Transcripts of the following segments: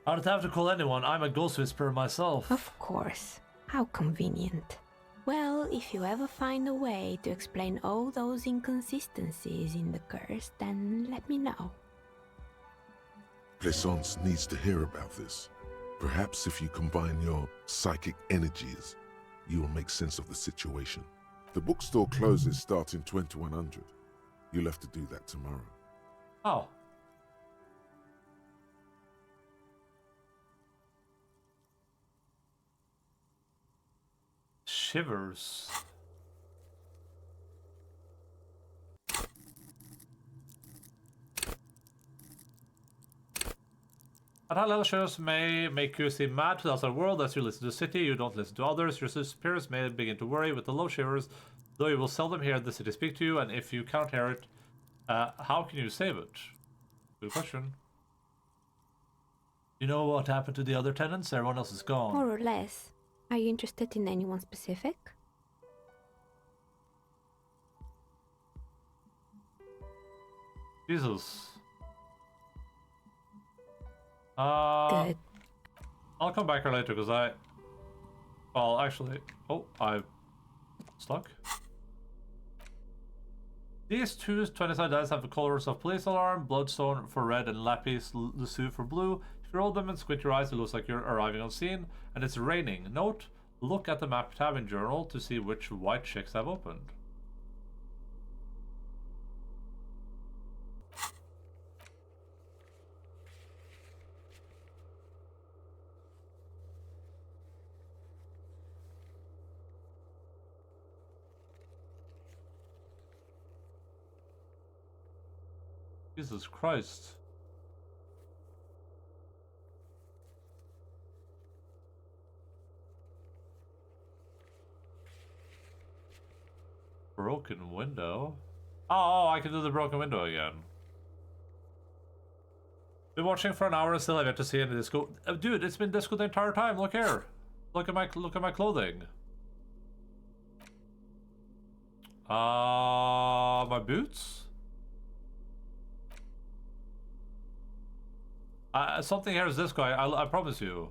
I don't have to call anyone. I'm a ghost whisperer myself. Of course. How convenient. Well, if you ever find a way to explain all those inconsistencies in the curse, then let me know. Plaisance needs to hear about this. Perhaps if you combine your psychic energies, you will make sense of the situation. The bookstore closes starting 2100. You'll have to do that tomorrow. Oh. Shivers. At high level shows may make you seem mad to the outside world as you listen to the city, you don't listen to others, your superiors may begin to worry with the low shivers, though you will seldom hear the city speak to you, and if you can't hear it, how can you save it? Good question. You know what happened to the other tenants? Everyone else is gone. More or less. Are you interested in anyone specific? Jesus. Good. I'll come back here later because well, actually, I'm stuck. These two 20-sided dice have the colors of police alarm, bloodstone for red, and lapis lazuli for blue. If you roll them and squint your eyes, it looks like you're arriving on scene, and it's raining. Note, look at the map tab in journal to see which white checks have opened. Jesus Christ. Broken window? Oh, I can do the broken window again. Been watching for an hour and still have yet to see any disco. Dude, it's been disco the entire time. Look here. Look at my clothing. My boots? Something here is disco. I promise you.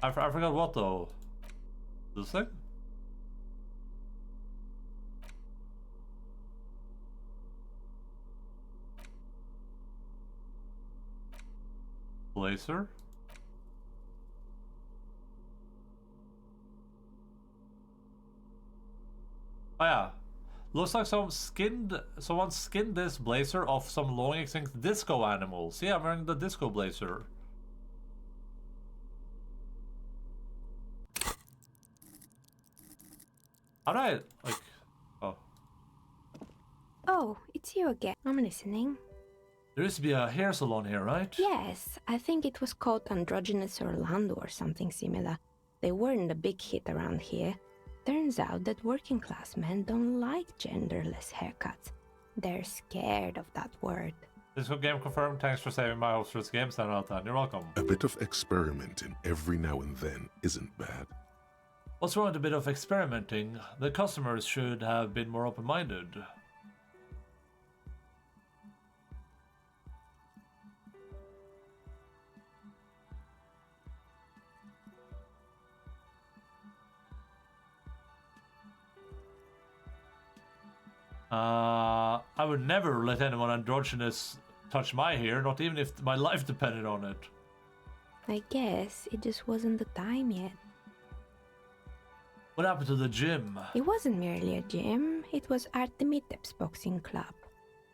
I forgot what though. This thing? Blazer? Oh yeah. Looks like someone skinned this blazer off some long extinct disco animals. Yeah, I'm wearing the disco blazer. Alright, like, oh. Oh, it's you again. I'm listening. There used to be a hair salon here, right? Yes, I think it was called Androgynous Orlando or something similar. They weren't a big hit around here. Turns out that working class men don't like genderless haircuts. They're scared of that word. Disco game confirmed. Thanks for saving my hopes for this game. 10 out of 10. You're welcome. A bit of experimenting every now and then isn't bad. What's wrong with a bit of experimenting? The customers should have been more open-minded. I would never let anyone androgynous touch my hair, not even if my life depended on it. I guess it just wasn't the time yet. What happened to the gym? It wasn't merely a gym, it was Artemitep's Boxing Club,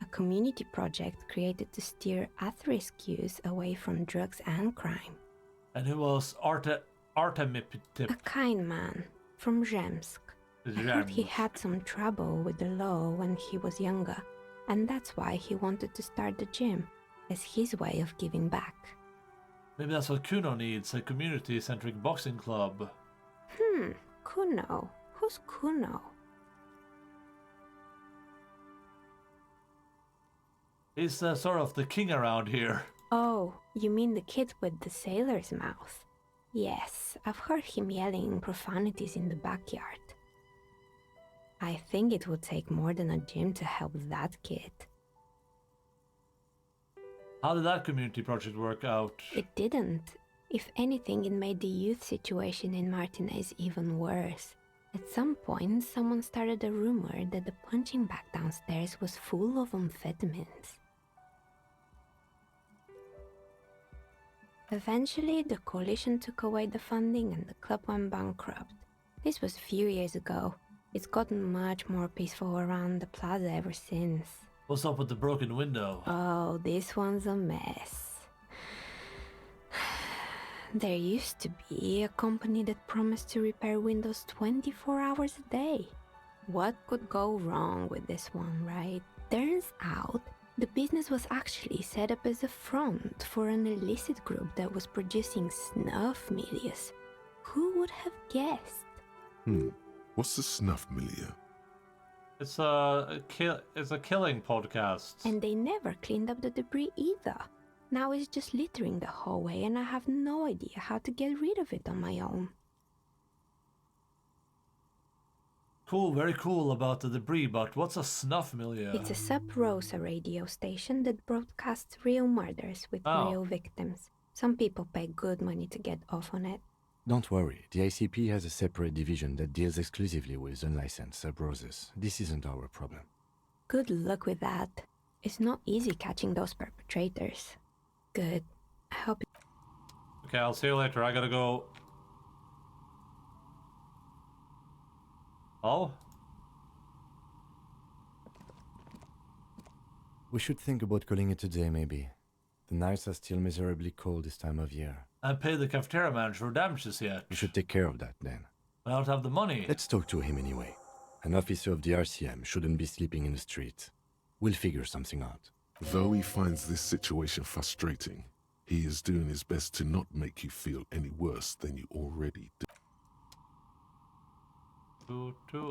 a community project created to steer at-risk youth away from drugs and crime. And who was Artemitep? A kind man from Zemsk. I heard he had some trouble with the law when he was younger, and that's why he wanted to start the gym, as his way of giving back. Maybe that's what Kuno needs, a community-centric boxing club. Kuno. Who's Kuno? He's sort of the king around here. Oh, you mean the kid with the sailor's mouth? Yes, I've heard him yelling profanities in the backyard. I think it would take more than a gym to help that kid. How did that community project work out? It didn't. If anything, it made the youth situation in Martinez even worse. At some point, someone started a rumor that the punching bag downstairs was full of amphetamines. Eventually, the coalition took away the funding and the club went bankrupt. This was a few years ago. It's gotten much more peaceful around the plaza ever since. What's up with the broken window? Oh, this one's a mess. There used to be a company that promised to repair windows 24 hours a day. What could go wrong with this one, right? Turns out, the business was actually set up as a front for an illicit group that was producing snuff milias. Who would have guessed? What's the snuff milieu? It's a killing podcast. And they never cleaned up the debris either. Now it's just littering the hallway and I have no idea how to get rid of it on my own. Cool, very cool about the debris, but what's a snuff milieu? It's a Sub Rosa radio station that broadcasts real murders with real victims. Some people pay good money to get off on it. Don't worry, the ICP has a separate division that deals exclusively with unlicensed sub-roses. This isn't our problem. Good luck with that. It's not easy catching those perpetrators. Good. I hope... Okay, I'll see you later. I gotta go. Oh? We should think about calling it a day, maybe. The nights are still miserably cold this time of year. I paid the cafeteria manager for damages yet. We should take care of that, then. I don't have the money. Let's talk to him anyway. An officer of the RCM shouldn't be sleeping in the street. We'll figure something out. Though he finds this situation frustrating, he is doing his best to not make you feel any worse than you already do.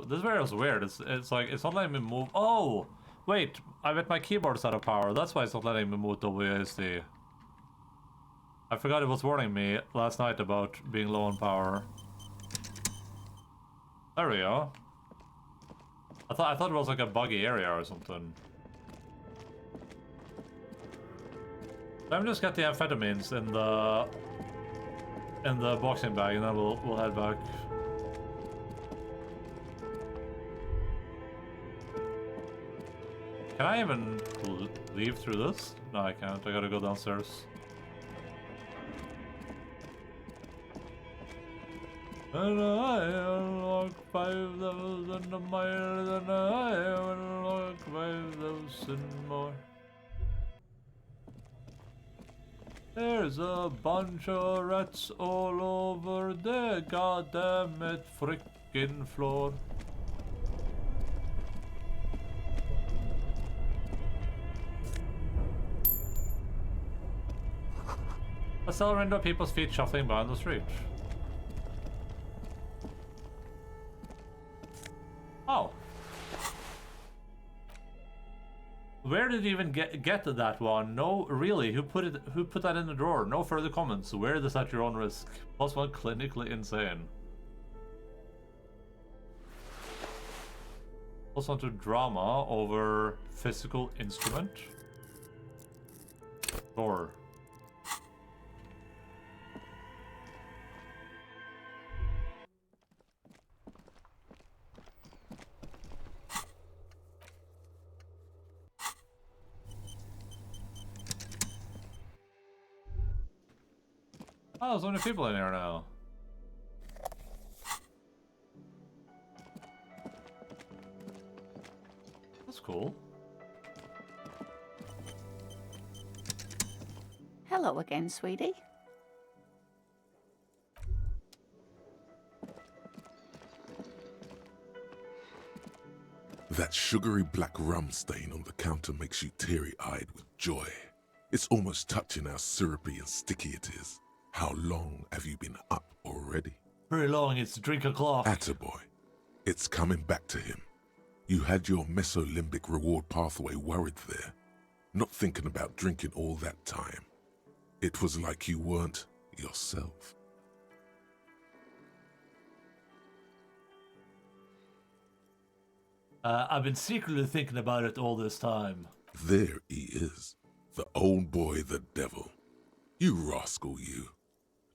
This video is weird. It's like, it's not letting me move. Oh! Wait, I bet my keyboard's out of power. That's why it's not letting me move the WASD. I forgot it was warning me last night about being low on power. There we go. I thought it was like a buggy area or something. Let me just get the amphetamines in the boxing bag, and then we'll head back. Can I even leave through this? No, I can't. I gotta go downstairs. And I walk 5,000 miles, and I will walk 5,000 more. There's a bunch of rats all over the goddamn frickin' floor. A cellar window, people's feet shuffling down the street. Oh. Where did you even get to that one? No, really, who put that in the drawer? No further comments. Wear this at your own risk. +1 clinically insane. +1 to drama over physical instrument. Door. Oh, there's only people in here now. That's cool. Hello again, sweetie. That sugary black rum stain on the counter makes you teary-eyed with joy. It's almost touching how syrupy and sticky it is. How long have you been up already? Very long, it's drink o'clock. Attaboy. It's coming back to him. You had your mesolimbic reward pathway worried there, not thinking about drinking all that time. It was like you weren't yourself. I've been secretly thinking about it all this time. There he is, The old boy, the devil. You rascal, you.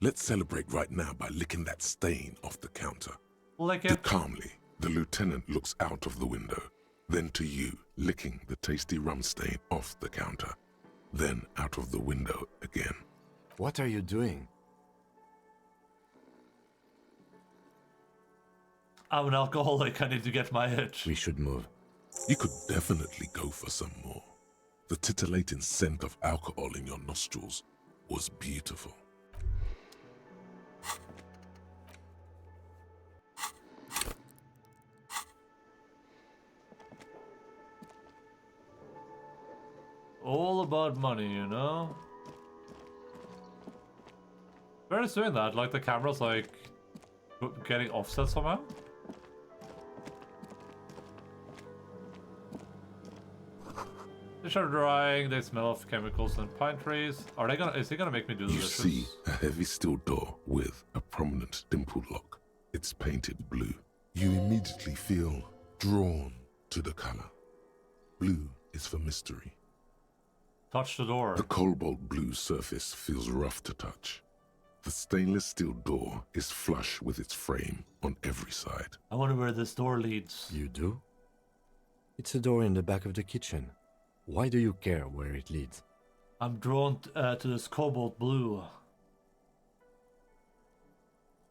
Let's celebrate right now by licking that stain off the counter. Lick Do it. calmly, the lieutenant looks out of the window. Then to you, licking the tasty rum stain off the counter. Then out of the window again. What are you doing? I'm an alcoholic. I need to get my itch. We should move. You could definitely go for some more. The titillating scent of alcohol in your nostrils was beautiful. All about money, you know? Where is doing that? Like the camera's like getting offset somehow? Fish are drying, they smell of chemicals and pine trees. Are they gonna, is he gonna make me do the You dishes? see a heavy steel door with a prominent dimpled lock. It's painted blue. You immediately feel drawn to the color. Blue is for mystery. Touch the door. The cobalt blue surface feels rough to touch. The stainless steel door is flush with its frame on every side. I wonder where this door leads. You do? It's a door in the back of the kitchen. Why do you care where it leads? I'm drawn to this cobalt blue.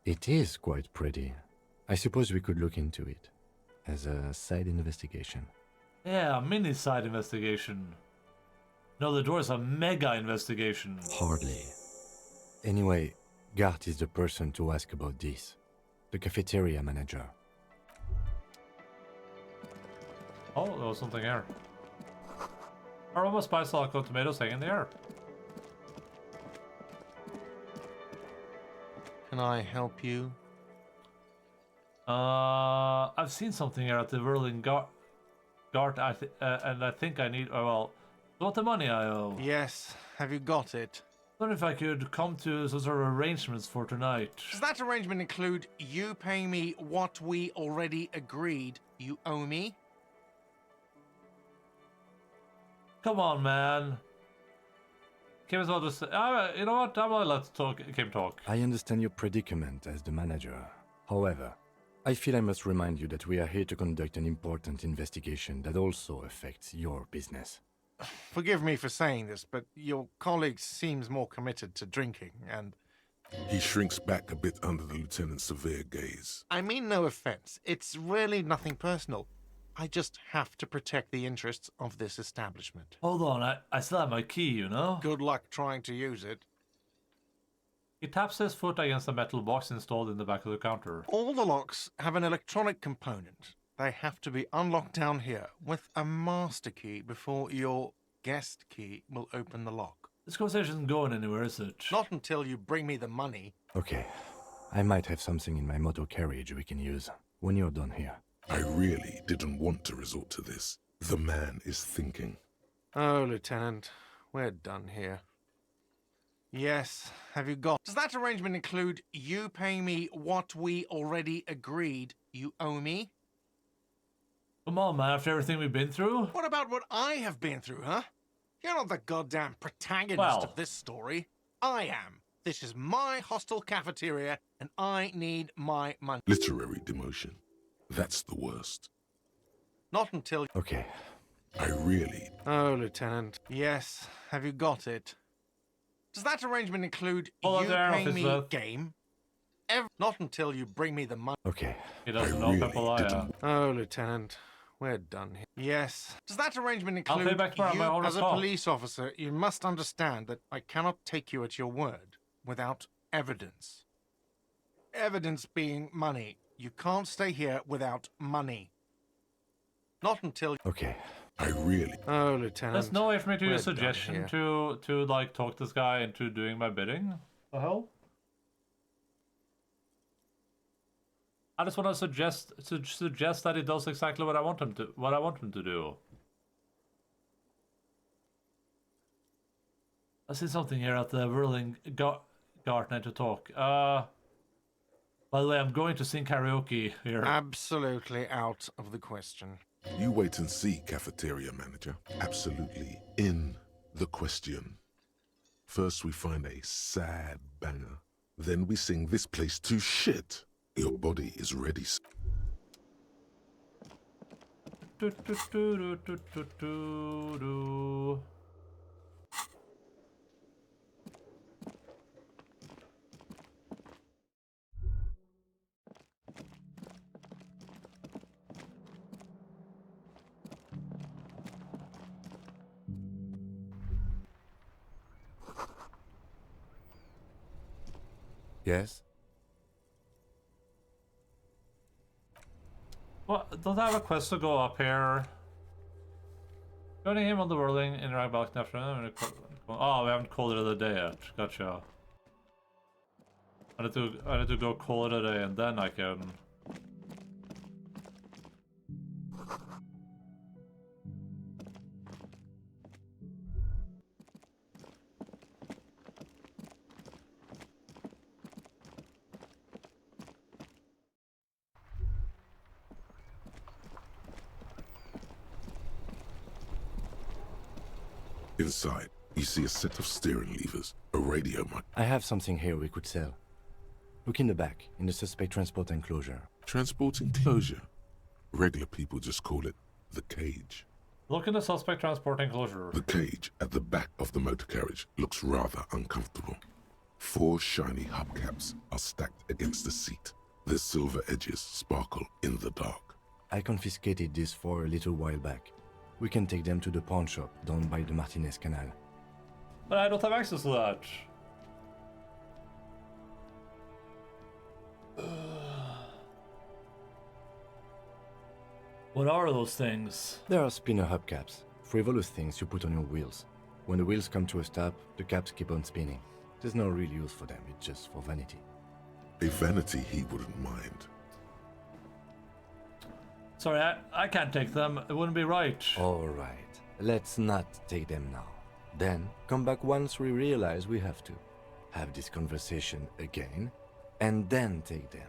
It is quite pretty. I suppose we could look into it as a side investigation. Yeah, a mini side investigation. No, the door is a mega investigation. Hardly. Anyway, Gart is the person to ask about this. The cafeteria manager. Oh, there was something here. Aroma spice alcohol tomatoes hang in the air. Can I help you? I've seen something here at the Whirling Gart, and I think I need. Oh well, got the money I owe. Yes. Have you got it? Wonder if I could come to some sort of arrangements for tonight. Does that arrangement include you paying me what we already agreed you owe me? Come on, man. Kim as well just. You know what? I'm gonna let Kim talk. I understand your predicament as the manager. However, I feel I must remind you that we are here to conduct an important investigation that also affects your business. Forgive me for saying this, but your colleague seems more committed to drinking, and... He shrinks back a bit under the lieutenant's severe gaze. I mean no offense. It's really nothing personal. I just have to protect the interests of this establishment. Hold on, I still have my key, you know? Good luck trying to use it. He taps his foot against a metal box installed in the back of the counter. All the locks have an electronic component. They have to be unlocked down here with a master key before your guest key will open the lock. This conversation isn't going anywhere, is it? Not until you bring me the money. Okay, I might have something in my motor carriage we can use when you're done here. I really didn't want to resort to this. The man is thinking. Oh, Lieutenant, we're done here. Yes, have you got... Does that arrangement include you paying me what we already agreed you owe me? Come on, man, after everything we've been through? What about what I have been through, huh? You're not the goddamn protagonist Well. of this story. I am. This is my hostel cafeteria, and I need my money. Literary demotion. That's the worst. Not until... Okay, I really... Oh, Lieutenant. Yes, have you got it? Does that arrangement include Hold you on there, paying me officer. game? Not until you bring me the money. okay. He I doesn't know really Pepalaya. didn't... Oh, Lieutenant, we're done here. Yes. Does that arrangement I'll pay include back tomorrow, my you owner's as a call. police officer? You must understand that I cannot take you at your word without evidence. Evidence being money. You can't stay here without money. Not until... Okay, I really... Oh, Lieutenant. There's no way for me to we're use a done suggestion here. to like talk this guy into doing my bidding. The hell? I just want to suggest that he does exactly what I want him to do. I see something here at the Whirling Gartner to talk. By the way, I'm going to sing karaoke here. Absolutely out of the question. You wait and see, cafeteria manager. Absolutely in The question. First we find a sad banger. Then we sing this place to shit. Your body is ready. Do, do, do, do, do, do, do, do. Yes? What? Don't I have a quest to go up here? Joining him on the whirling interact back after him. Oh, we haven't called it a day yet. Gotcha. I need to go call it a day and then I can. Inside, you see a set of steering levers, a radio mic. I have something here we could sell. Look in the back, in the suspect transport enclosure. Transport enclosure. Regular people just call it the cage. Look in the suspect transport enclosure. The cage at the back of the motor carriage looks rather uncomfortable. 4 shiny hubcaps are stacked against the seat. Their silver edges sparkle in the dark. I confiscated these 4 a little while back. We can take them to the pawn shop down by the Martinez Canal. But I don't have access to that. What are those things? There are spinner hubcaps, frivolous things you put on your wheels. When the wheels come to a stop, the caps keep on spinning. There's no real use for them, it's just for vanity. A vanity he wouldn't mind. Sorry, I can't take them. It wouldn't be right. Alright, let's not take them now. Then, come back once we realize we have to. Have this conversation again, and then take them.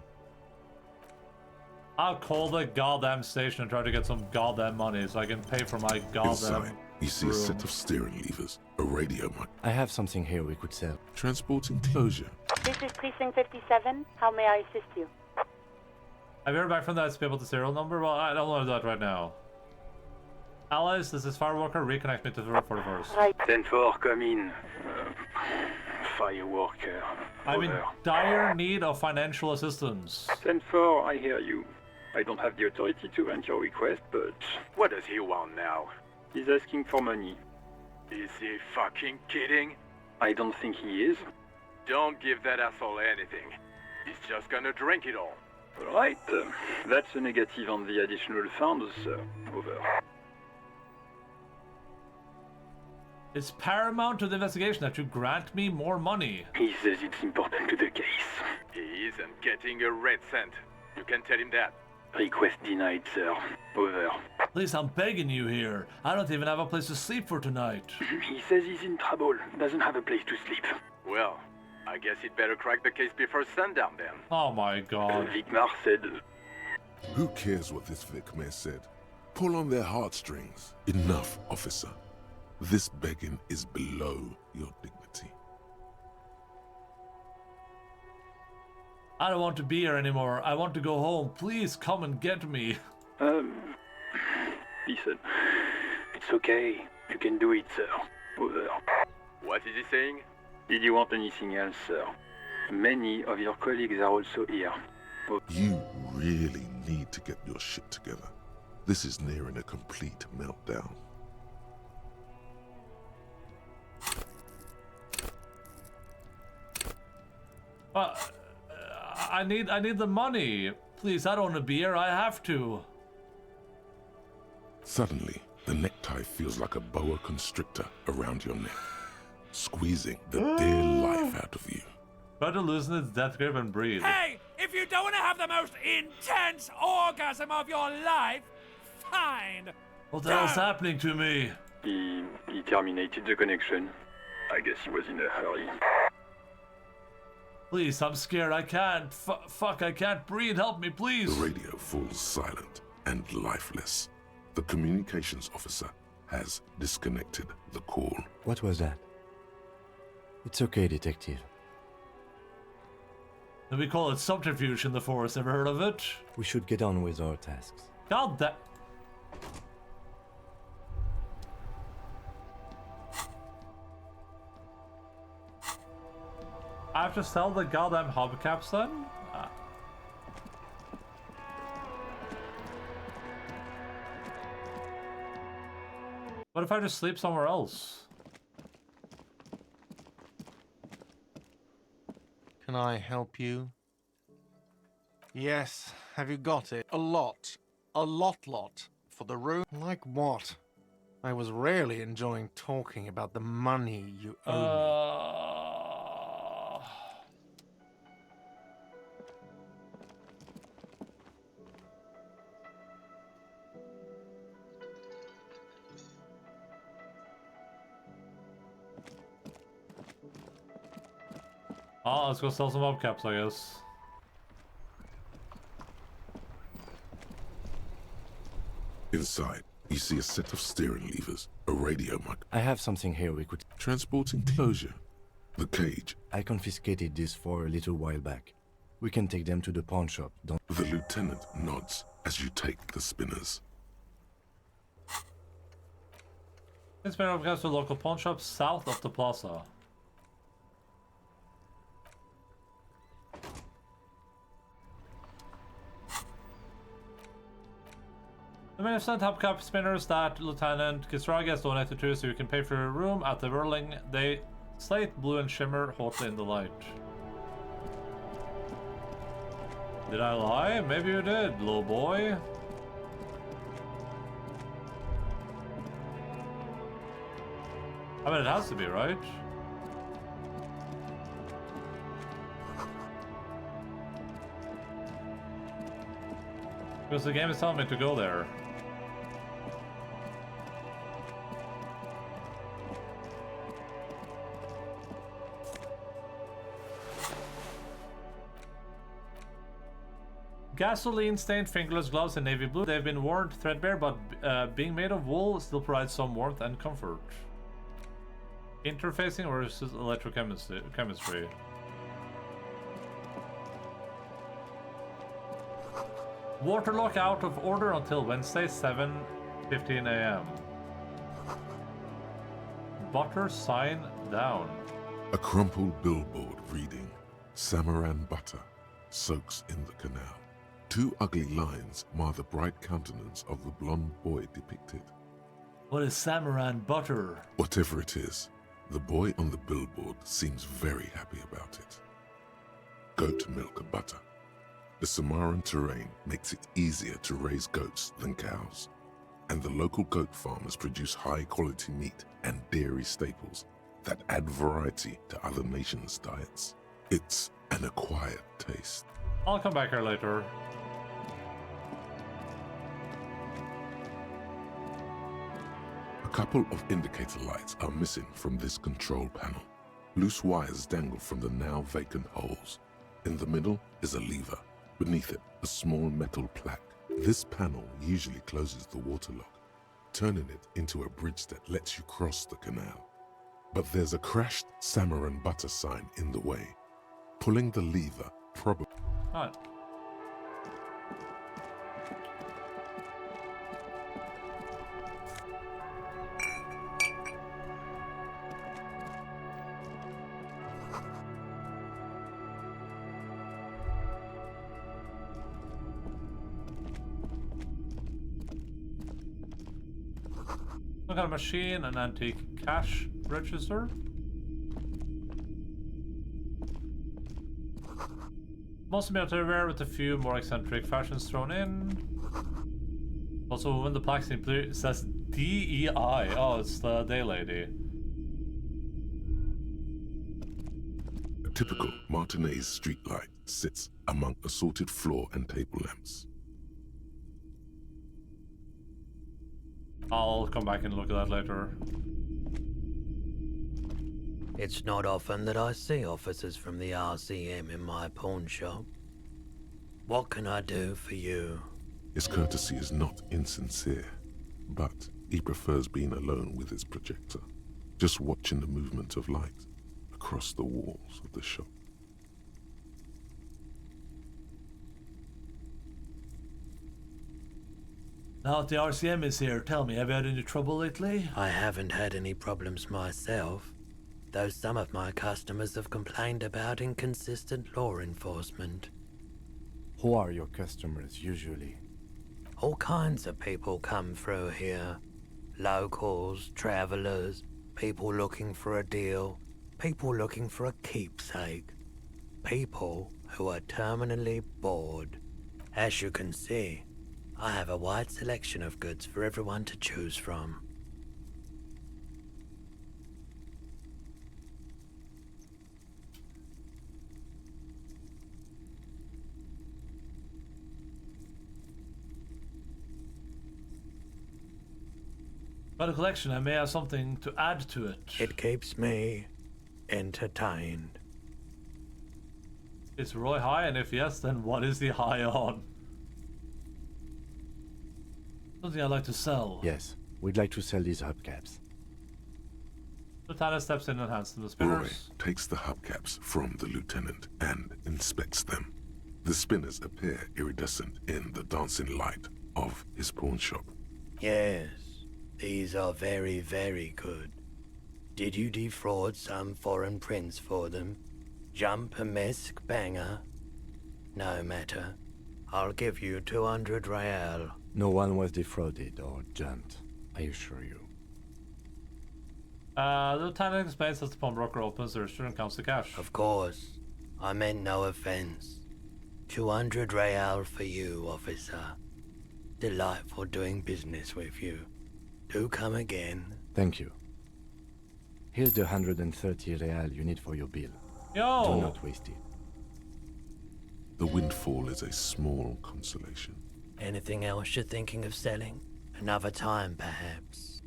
I'll call the goddamn station and try to get some goddamn money so I can pay for my goddamn Inside, you see a room. set of steering levers, a radio mic. I have something here we could sell. Transport enclosure. This is Precinct 57. How may I assist you? Have you heard back from that people to serial number? Well, I don't want to do that right now. Alice, this is Fireworker. Reconnect me to the 41st. Right. 10-4, come in. Fireworker. I'm in Over. dire need of financial assistance. 10-4, I hear you. I don't have the authority to grant your request, but What does he want now? he's asking for money. Is he fucking kidding? I don't think he is. Don't give that asshole anything. He's just gonna drink it all. Alright, that's a negative on the additional funds, over. It's paramount to the investigation that you grant me more money. He says it's important to the case. He isn't getting a red cent. You can tell him that. Request denied, sir. Over. Please, I'm begging you here. I don't even have a place to sleep for tonight. He says he's in trouble, doesn't have a place to sleep. Well, I guess he'd better crack the case before sundown then. Oh my god. Vicmar said, Who cares what this Vic Mayor said? Pull on their heartstrings. Enough, officer. This begging is below your dignity. I don't want to be here anymore. I want to go home. Please come and get me. listen, it's okay. You can do it, sir. Over. What is he saying? Did you want anything else, sir? Many of your colleagues are also here. You really need to get your shit together. This is nearing a complete meltdown. I need the money. Please, I don't want to be here. I have to. Suddenly, the necktie feels like a boa constrictor around your neck, squeezing the dear life out of you. Try to loosen its death grip and breathe. Hey, if you don't want to have the most intense orgasm of your life, fine. What the hell's happening to me? He terminated the connection. I guess he was in a hurry. Please, I'm scared. I can't. Fuck, I can't breathe. Help me, please. The radio falls silent and lifeless. The communications officer has disconnected the call. What was that? It's okay, detective. And we call it subterfuge in the force. Ever heard of it? We should get on with our tasks. God damn. I have to sell the goddamn hubcaps then? What if I just sleep somewhere else? Can I help you? Yes, have you got it? A lot. A lot. For the room? Like what? I was really enjoying talking about the money you owe me. Oh, let's go sell some hubcaps, I guess. Inside, you see a set of steering levers, a radio mic, I have something here we could... transport enclosure, the cage. I confiscated this for a little while back. We can take them to the pawn shop, don't... The lieutenant nods as you take the spinners. This man goes to a local pawn shop south of the plaza. The men have sent hubcap spinners that Lieutenant Kisragi has donated to so you can pay for your room at the whirling. They slate blue and shimmer hotly in the light. Did I lie? Maybe you did, little boy. I mean, it has to be, right? Because the game is telling me to go there. Gasoline-stained fingerless gloves in navy blue. They've been worn threadbare, but being made of wool still provides some warmth and comfort. Interfacing versus electrochemistry. Waterlock out of order until Wednesday, 7:15 a.m. Butter sign down. A crumpled billboard reading, Samaran butter soaks in the canal. Two ugly lines mar the bright countenance of the blonde boy depicted. What is Samaran butter? Whatever it is, the boy on the billboard seems very happy about it. Goat milk butter. The Samaran terrain makes it easier to raise goats than cows, and the local goat farmers produce high-quality meat and dairy staples that add variety to other nations' diets. It's an acquired taste. I'll come back here later. A couple of indicator lights are missing from this control panel. Loose wires dangle from the now vacant holes. In the middle is a lever. Beneath it, a small metal plaque. This panel usually closes the waterlock, turning it into a bridge that lets you cross the canal. But there's a crashed Samaran butter sign in the way. Pulling the lever probably... Alright. Some kind of machine, an antique cash register. Mostly military wear with a few more eccentric fashions thrown in. Also, when the plaque says DEI. Oh, it's the day lady. A typical Martinez streetlight sits among assorted floor and table lamps. I'll come back and look at that later. It's not often that I see officers from the RCM in my pawn shop. What can I do for you? His courtesy is not insincere, but he prefers being alone with his projector. just watching the movement of light across the walls of the shop. Now that the RCM is here, tell me, have you had any trouble lately? I haven't had any problems myself, though some of my customers have complained about inconsistent law enforcement. Who are your customers usually? All kinds of people come through here. Locals, travelers, people looking for a deal, people looking for a keepsake. People who are terminally bored. As you can see, I have a wide selection of goods for everyone to choose from. By the collection, I may have something to add to it. It keeps me entertained. It's really high, and if yes, then what is the high on? Something I'd like to sell. Yes, we'd like to sell these hubcaps. Lieutenant steps in and hands them the Roy spinners. takes the hubcaps from the lieutenant and inspects them. The spinners appear iridescent in the dancing light of his pawn shop. Yes, these are very, very good. Did you defraud some foreign prince for them? Jump-a-mesque banger? No matter. I'll give you 200 real. No one was defrauded or jumped, I assure you. The lieutenant explains as the pawnbroker opens the register and counts the cash. Of course. I meant no offense. 200 real for you, officer. Delightful doing business with you. Do come again. Thank you. Here's the 130 real you need for your bill. Yo! Do not waste it. The windfall is a small consolation. Anything else you're thinking of selling? Another time, perhaps.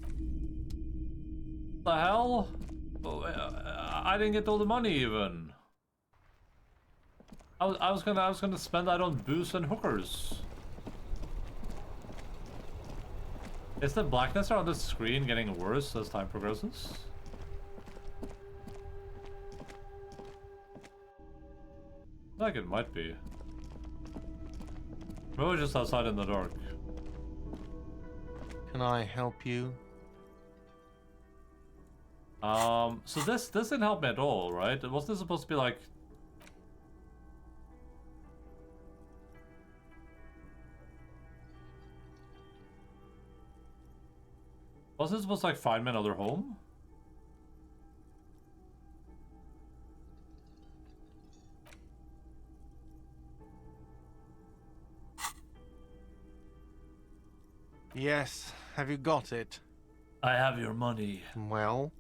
The hell? Oh, I didn't get all the money even. I was gonna spend that on booze and hookers. Is the blackness around the screen getting worse as time progresses? Like it might be. We're just outside in the dark. Can I help you? So this didn't help me at all, right? Wasn't this supposed to be like... Wasn't it supposed to like find me another home? Yes. Have you got it? I have your money. Well?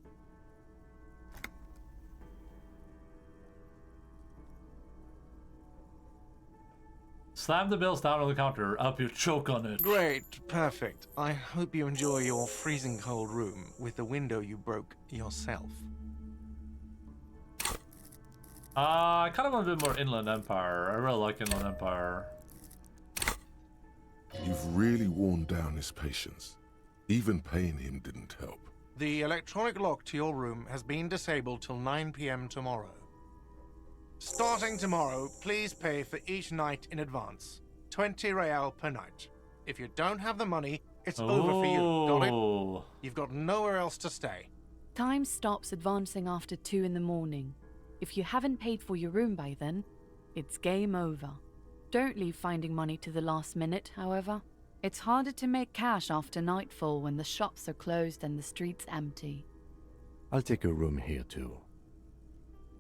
Slam the bills down on the counter. Up you choke on it. Great. Perfect. I hope you enjoy your freezing cold room with the window you broke yourself. I kind of want to do more Inland Empire. I really like Inland Empire. You've really worn down his patience. Even paying him didn't help. The electronic lock to your room has been disabled till 9 p.m. tomorrow. Starting tomorrow, please pay for each night in advance. 20 real per night. If you don't have the money, it's over for you. Got it? You've got nowhere else to stay. Time stops advancing after 2 in the morning. If you haven't paid for your room by then, it's game over. Don't leave finding money to the last minute, however. It's harder to make cash after nightfall when the shops are closed and the streets empty. I'll take a room here too.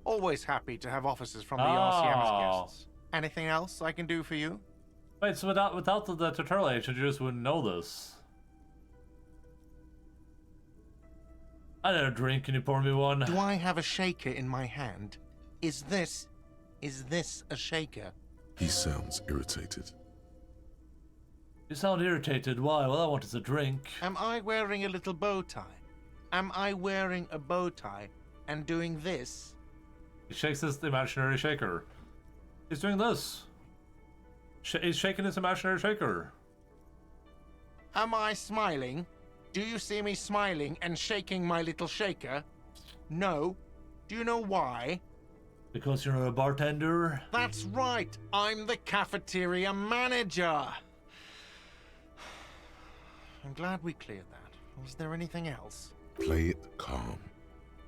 Always happy to have officers from the RCM as guests. Anything else I can do for you? Wait, so without the tutorial agent, you just wouldn't know this. I need a drink. Can you pour me one? Do I have a shaker in my hand? Is this a shaker? He sounds irritated. You sound irritated. Why? Well, I wanted a drink. Am I wearing a little bow tie? Am I wearing a bow tie and doing this? He shakes his imaginary shaker. He's doing this. He's shaking his imaginary shaker. Am I smiling? Do you see me smiling and shaking my little shaker? No. Do you know why? Because you're not a bartender? That's right. I'm the cafeteria manager. I'm glad we cleared that. Was there anything else? Play it calm.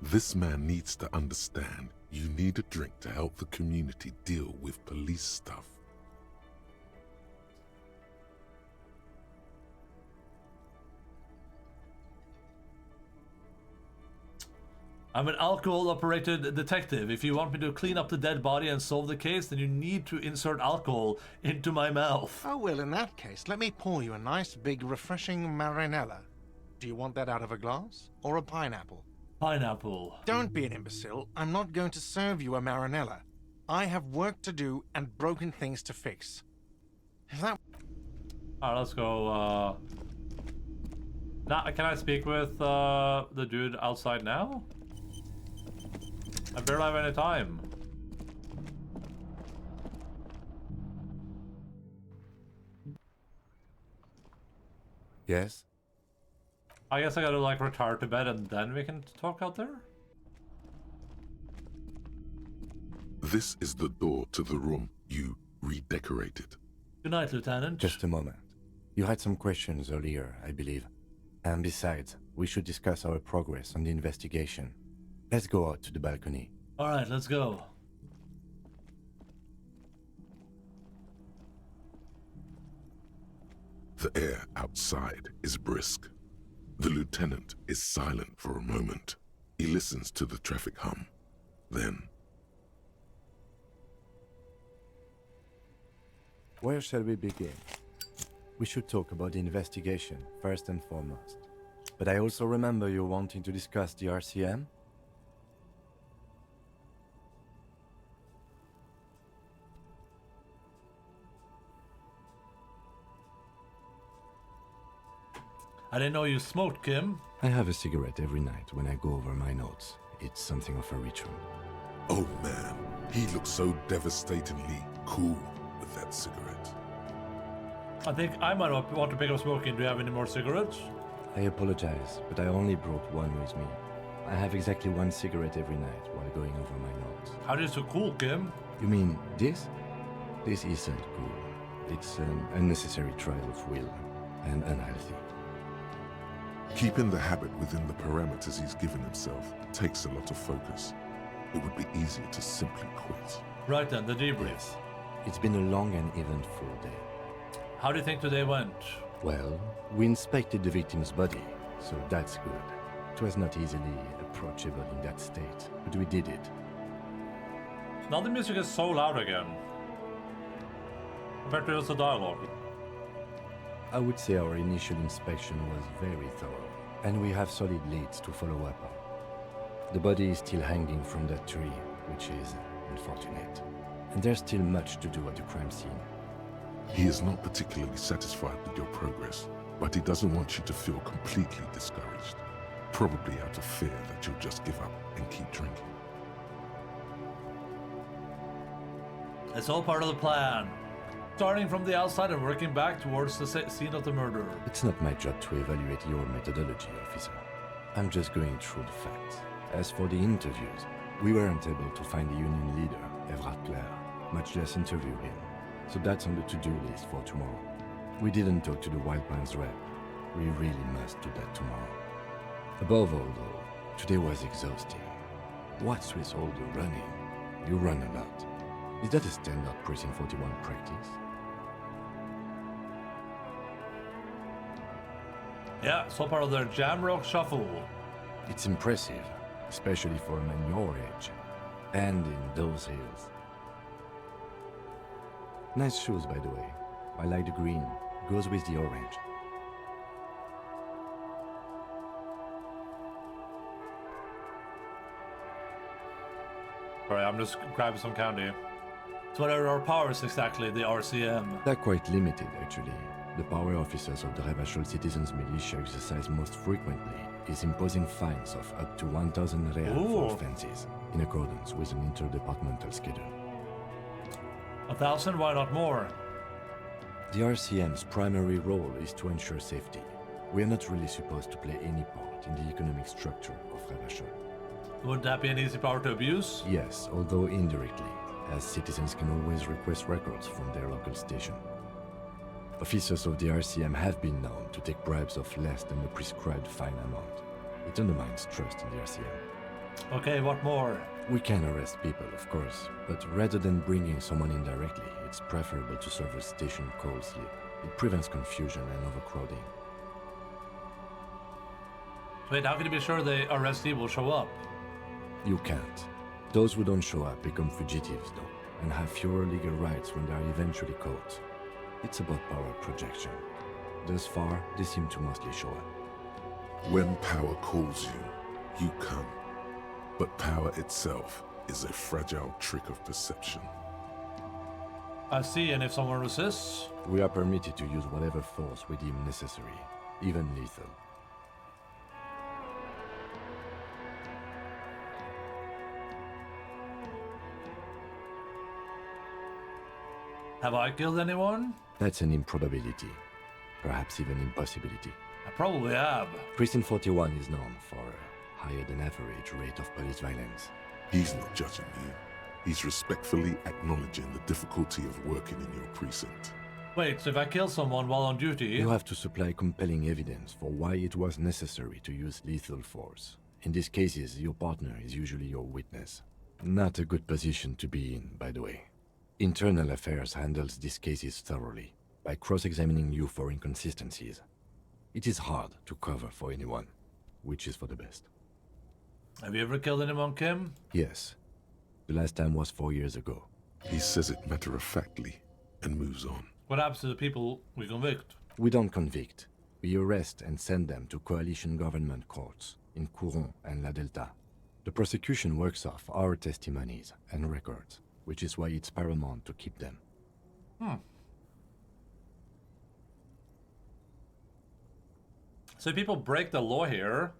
This man needs to understand you need a drink to help the community deal with police stuff. I'm an alcohol-operated detective. If you want me to clean up the dead body and solve the case, then you need to insert alcohol into my mouth. Oh, well, in that case, let me pour you a nice, big, refreshing marinella. Do you want that out of a glass or a pineapple? Pineapple. Don't be an imbecile. I'm not going to serve you a marinella. I have work to do and broken things to fix. Is that... Alright, let's go, Now, can I speak with, the dude outside now? I barely have any time. Yes? I guess I gotta, like, retire to bed and then we can talk out there? This is the door to the room you redecorated. Good night, Lieutenant. Just a moment. You had some questions earlier, I believe. And besides, we should discuss our progress on the investigation. Let's go out to the balcony. Alright, let's go. The air outside is brisk. The lieutenant is silent for a moment. He listens to the traffic hum. Then... Where shall we begin? We should talk about the investigation, first and foremost. But I also remember you wanting to discuss the RCM? I didn't know you smoked, Kim. I have a cigarette every night when I go over my notes. It's something of a ritual. Oh man, he looks so devastatingly cool with that cigarette. I think I might want to pick up smoking. Do you have any more cigarettes? I apologize, but I only brought one with me. I have exactly one cigarette every night while going over my notes. How is it so cool, Kim? You mean this? This isn't cool. It's an unnecessary trial of will and unhealthy. Keeping the habit within the parameters he's given himself takes a lot of focus. It would be easier to simply quit. Right then, the debrief. Yes. It's been a long and eventful day. How do you think today went? Well, we inspected the victim's body, so that's good. It was not easily approachable in that state, but we did it. Now the music is so loud again. Compared to just the dialogue. I would say our initial inspection was very thorough, and we have solid leads to follow up on. The body is still hanging from that tree, which is unfortunate. And there's still much to do at the crime scene. He is not particularly satisfied with your progress, but he doesn't want you to feel completely discouraged. Probably out of fear that you'll just give up and keep drinking. It's all part of the plan. Starting from the outside and working back towards the scene of the murder. It's not my job to evaluate your methodology, officer. I'm just going through the facts. As for the interviews, we weren't able to find the union leader, Everard Clare, much less interview him. So that's on the to-do list for tomorrow. We didn't talk to the Wild Pines rep. We really must do that tomorrow. Above all, though, today was exhausting. What's with all the running? You run a lot. Is that a standard Precinct 41 practice? Yeah, it's all part of their jam rock shuffle. It's impressive, especially for a man your age. And in those hills. Nice shoes, by the way. I like the green. Goes with the orange. Sorry, I'm just grabbing some candy. So what are our powers exactly, the RCM? They're quite limited, actually. The power officers of the Revachol Citizens Militia exercise most frequently is imposing fines of up to 1,000 real for offenses, in accordance with an interdepartmental schedule. 1,000? Why not more? The RCM's primary role is to ensure safety. We are not really supposed to play any part in the economic structure of Ravachol. Would that be an easy power to abuse? Yes, although indirectly, as citizens can always request records from their local station. Officers of the RCM have been known to take bribes of less than the prescribed fine amount. It undermines trust in the RCM. Okay, what more? We can arrest people, of course, but rather than bringing someone in directly, it's preferable to serve a station call slip. It prevents confusion and overcrowding. Wait, how can you be sure the arrestee will show up? You can't. Those who don't show up become fugitives, though, and have fewer legal rights when they are eventually caught. It's about power projection. Thus far, they seem to mostly show up. When power calls you, you come. But power itself is a fragile trick of perception. I see, and if someone resists? We are permitted to use whatever force we deem necessary, even lethal. Have I killed anyone? That's an improbability. Perhaps even impossibility. I probably have. Precinct 41 is known for a higher than average rate of police violence. He's not judging you. He's respectfully acknowledging the difficulty of working in your precinct. Wait, so if I kill someone while on duty... You have to supply compelling evidence for why it was necessary to use lethal force. In these cases, your partner is usually your witness. Not a good position to be in, by the way. Internal Affairs handles these cases thoroughly, by cross-examining you for inconsistencies. It is hard to cover for anyone, which is for the best. Have you ever killed anyone, Kim? Yes. The last time was 4 years ago. He says it matter-of-factly, and moves on. What happens to the people we convict? We don't convict. We arrest and send them to coalition government courts in Couron and La Delta. The prosecution works off our testimonies and records, which is why it's paramount to keep them. So people break the law here.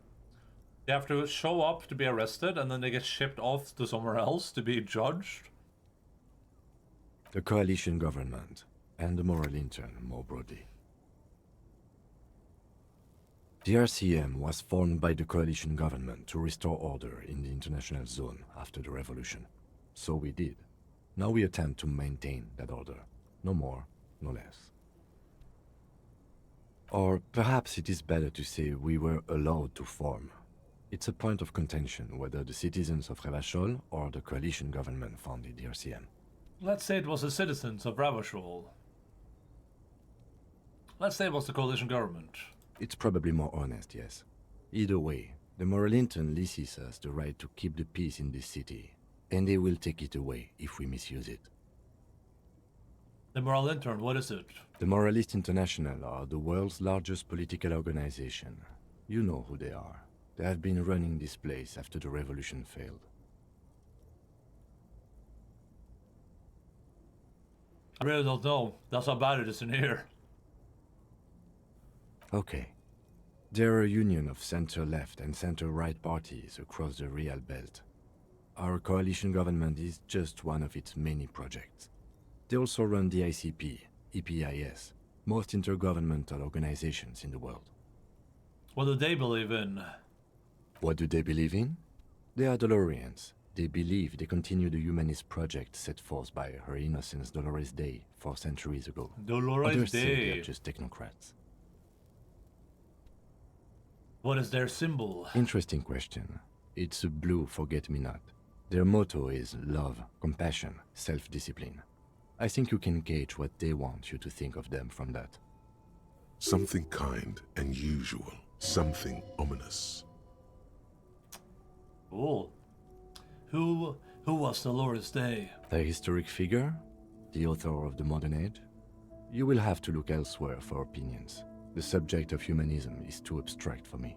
They have to show up to be arrested, and then they get shipped off to somewhere else to be judged? The coalition government, and the moral intern more broadly. The RCM was formed by the coalition government to restore order in the international zone after the revolution. So we did. Now we attempt to maintain that order. No more, no less. Or perhaps it is better to say we were allowed to form. It's a point of contention whether the citizens of Ravachol or the coalition government founded the RCM. Let's say it was the citizens of Ravachol. Let's say it was the coalition government. It's probably more honest, yes. Either way, the moral intern leases us the right to keep the peace in this city, and they will take it away if we misuse it. The moral intern, what is it? The Moralist International are the world's largest political organization. You know who they are. They have been running this place after the revolution failed. I really don't know. That's how bad it is in here. Okay. There are a union of center-left and center-right parties across the Real Belt. Our coalition government is just one of its many projects. They also run the ICP, EPIS, most intergovernmental organizations in the world. What do they believe in? What do they believe in? They are Dolorians. They believe they continue the humanist project set forth by Her Innocence Dolores Day 4 centuries ago. Dolores Others Day. say they are just technocrats. What is their symbol? Interesting question. It's a blue forget-me-not. Their motto is love, compassion, self-discipline. I think you can gauge what they want you to think of them from that. Something kind and usual. Something ominous. Oh. Who was Dolores Day? A historic figure? The author of the modern age? You will have to look elsewhere for opinions. The subject of humanism is too abstract for me.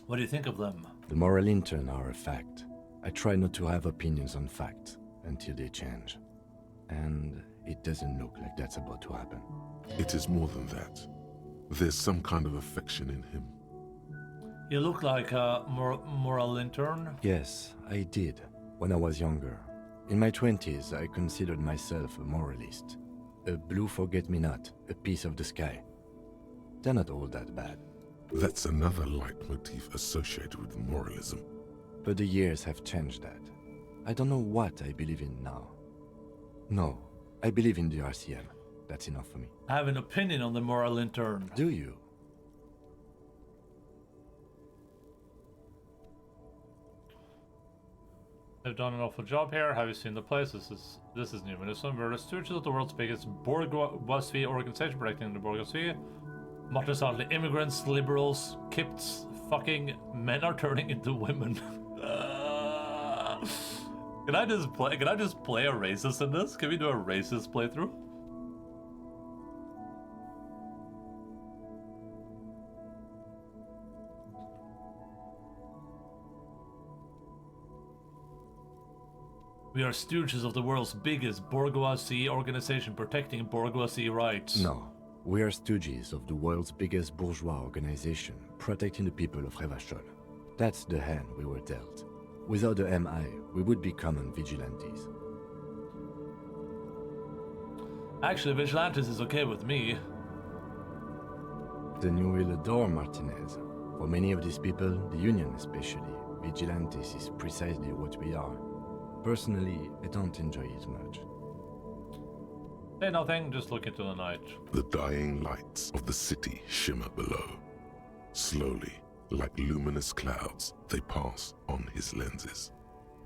What do you think of them? The moral intern are a fact. I try not to have opinions on facts until they change. And it doesn't look like that's about to happen. It is more than that. There's some kind of affection in him. You look like a moral intern? Yes, I did, when I was younger. In my 20s, I considered myself a moralist. A blue forget-me-not, a piece of the sky. They're not all that bad. That's another leitmotif associated with moralism. But the years have changed that. I don't know what I believe in now. No, I believe in the RCM. That's enough for me. I have an opinion on the moral intern. Do you? They've done an awful job here. Have you seen the place? This is New Elysium. We're the stooges of the world's biggest bourgeoisie organization protecting the bourgeoisie. Much as all the immigrants, liberals, kips, fucking men are turning into women. Can I just play a racist in this? Can we do a racist playthrough? We are stooges of the world's biggest bourgeoisie organization protecting bourgeoisie rights. No. We are stooges of the world's biggest bourgeois organization protecting the people of Revachol. That's the hand we were dealt. Without the MI, we would be common vigilantes. Actually, vigilantes is okay with me. Then you will adore Martinez. For many of these people, the Union especially, vigilantes is precisely what we are. Personally, I don't enjoy it much. Say nothing, just look into the night. The dying lights of the city shimmer below. Slowly, like luminous clouds, they pass on his lenses.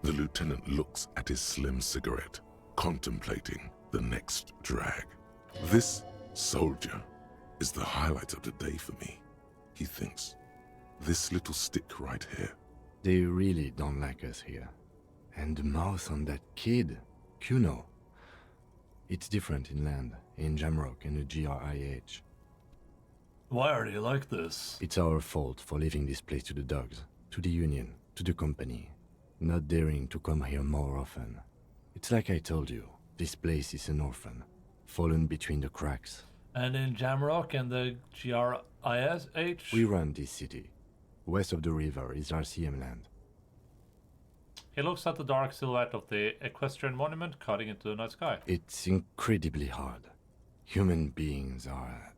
The lieutenant looks at his slim cigarette, contemplating the next drag. This soldier is the highlight of the day for me, he thinks. This little stick right here. They really don't like us here. And the mouth on that kid, Kuno. It's different in land, in Jamrock and the GRIH. Why are they like this? It's our fault for leaving this place to the dogs, to the Union, to the company, not daring to come here more often. It's like I told you, this place is an orphan, fallen between the cracks. And in Jamrock and the GRISH? We run this city. West of the river is RCM land. He looks at the dark silhouette of the equestrian monument cutting into the night sky. It's incredibly hard. Human beings are...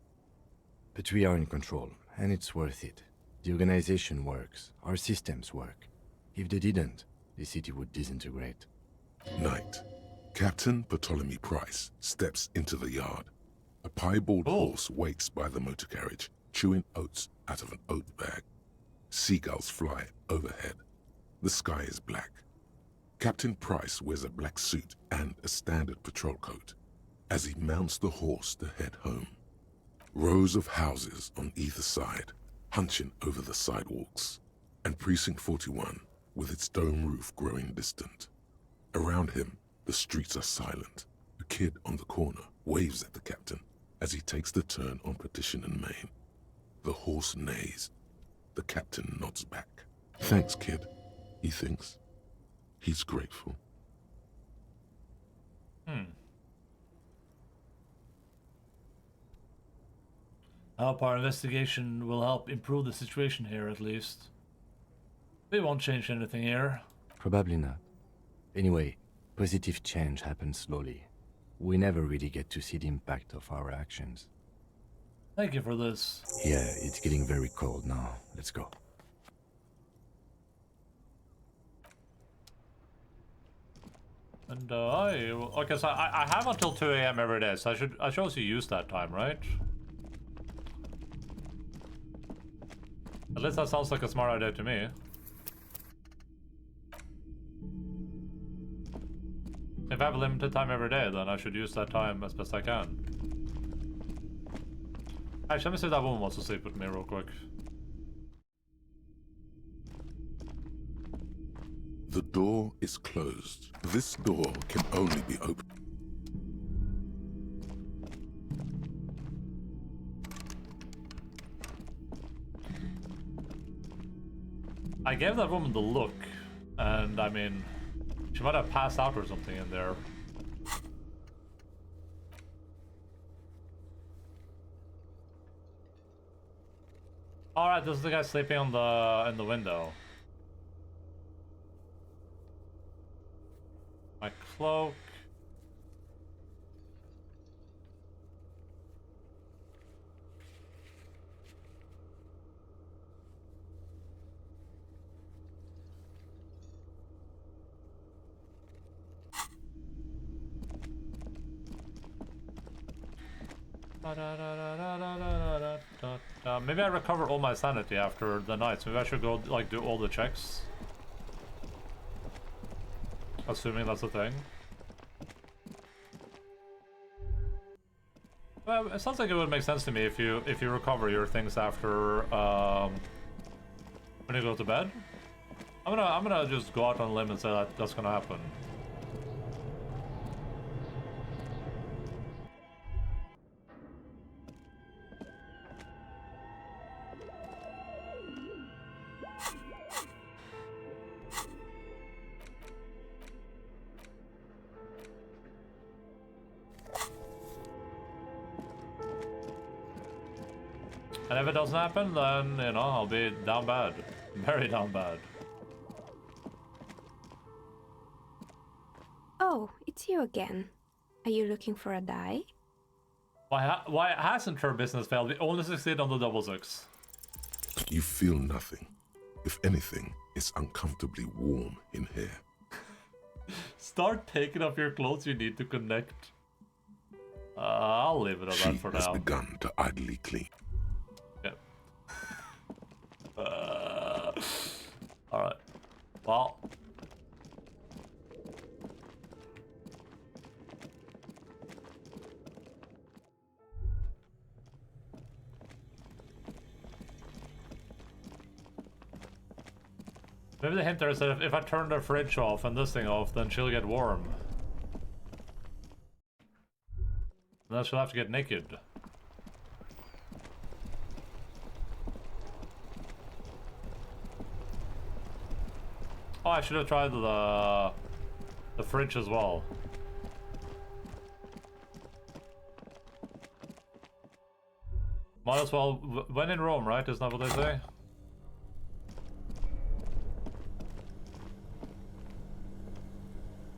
But we are in control, and it's worth it. The organization works, our systems work. If they didn't, the city would disintegrate. Night. Captain Ptolemy Price steps into the yard. A piebald horse waits by the motor carriage, chewing oats out of an oat bag. Seagulls fly overhead. The sky is black. Captain Price wears a black suit and a standard patrol coat as he mounts the horse to head home. Rows of houses on either side, hunching over the sidewalks, and Precinct 41 with its dome roof growing distant. Around him, the streets are silent. A kid on the corner waves at the captain as he takes the turn on Petition and Main. The horse neighs. The captain nods back. Thanks, kid, he thinks. He's grateful. I hope our investigation will help improve the situation here, at least. We won't change anything here. Probably not. Anyway, positive change happens slowly. We never really get to see the impact of our actions. Thank you for this. Yeah, it's getting very cold now. Let's go. And okay, so I have until 2 AM every day, so I should also use that time, right? At least that sounds like a smart idea to me. If I have a limited time every day, then I should use that time as best I can. Actually, let me see if that woman wants to sleep with me real quick. The door is closed. This door can only be opened. I gave that woman the look, and I mean, she might have passed out or something in there. Alright, this is the guy sleeping on in the window. My cloak. Maybe I recover all my sanity after the night. So maybe I should go like do all the checks. Assuming that's a thing. Well, it sounds like it would make sense to me if you recover your things after when you go to bed. I'm gonna just go out on a limb and say that that's gonna happen. And if it doesn't happen, then, you know, I'll be down bad. Very down bad. Oh, it's you again. Are you looking for a die? Why hasn't her business failed? We only succeed on the double six. You feel nothing. If anything, it's uncomfortably warm in here. Start taking off your clothes, you need to connect. I'll leave it at that for now. She has begun to idly clean. Yep. Alright. Well. Maybe the hint there is that if I turn the fridge off and this thing off, then she'll get warm. And then she'll have to get naked. Oh, I should have tried the fridge as well. Might as well, when in Rome, right? Isn't that what they say?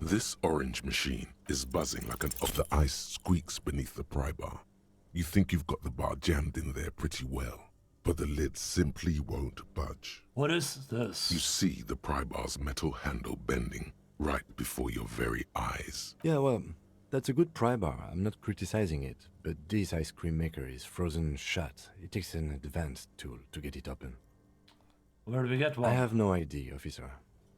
This orange machine is buzzing like the ice squeaks beneath the pry bar. You think you've got the bar jammed in there pretty well, but the lid simply won't budge. What is this? You see the pry bar's metal handle bending right before your very eyes. Yeah, well, that's a good pry bar. I'm not criticizing it, but this ice cream maker is frozen shut. It takes an advanced tool to get it open. Where do we get one? I have no idea, officer.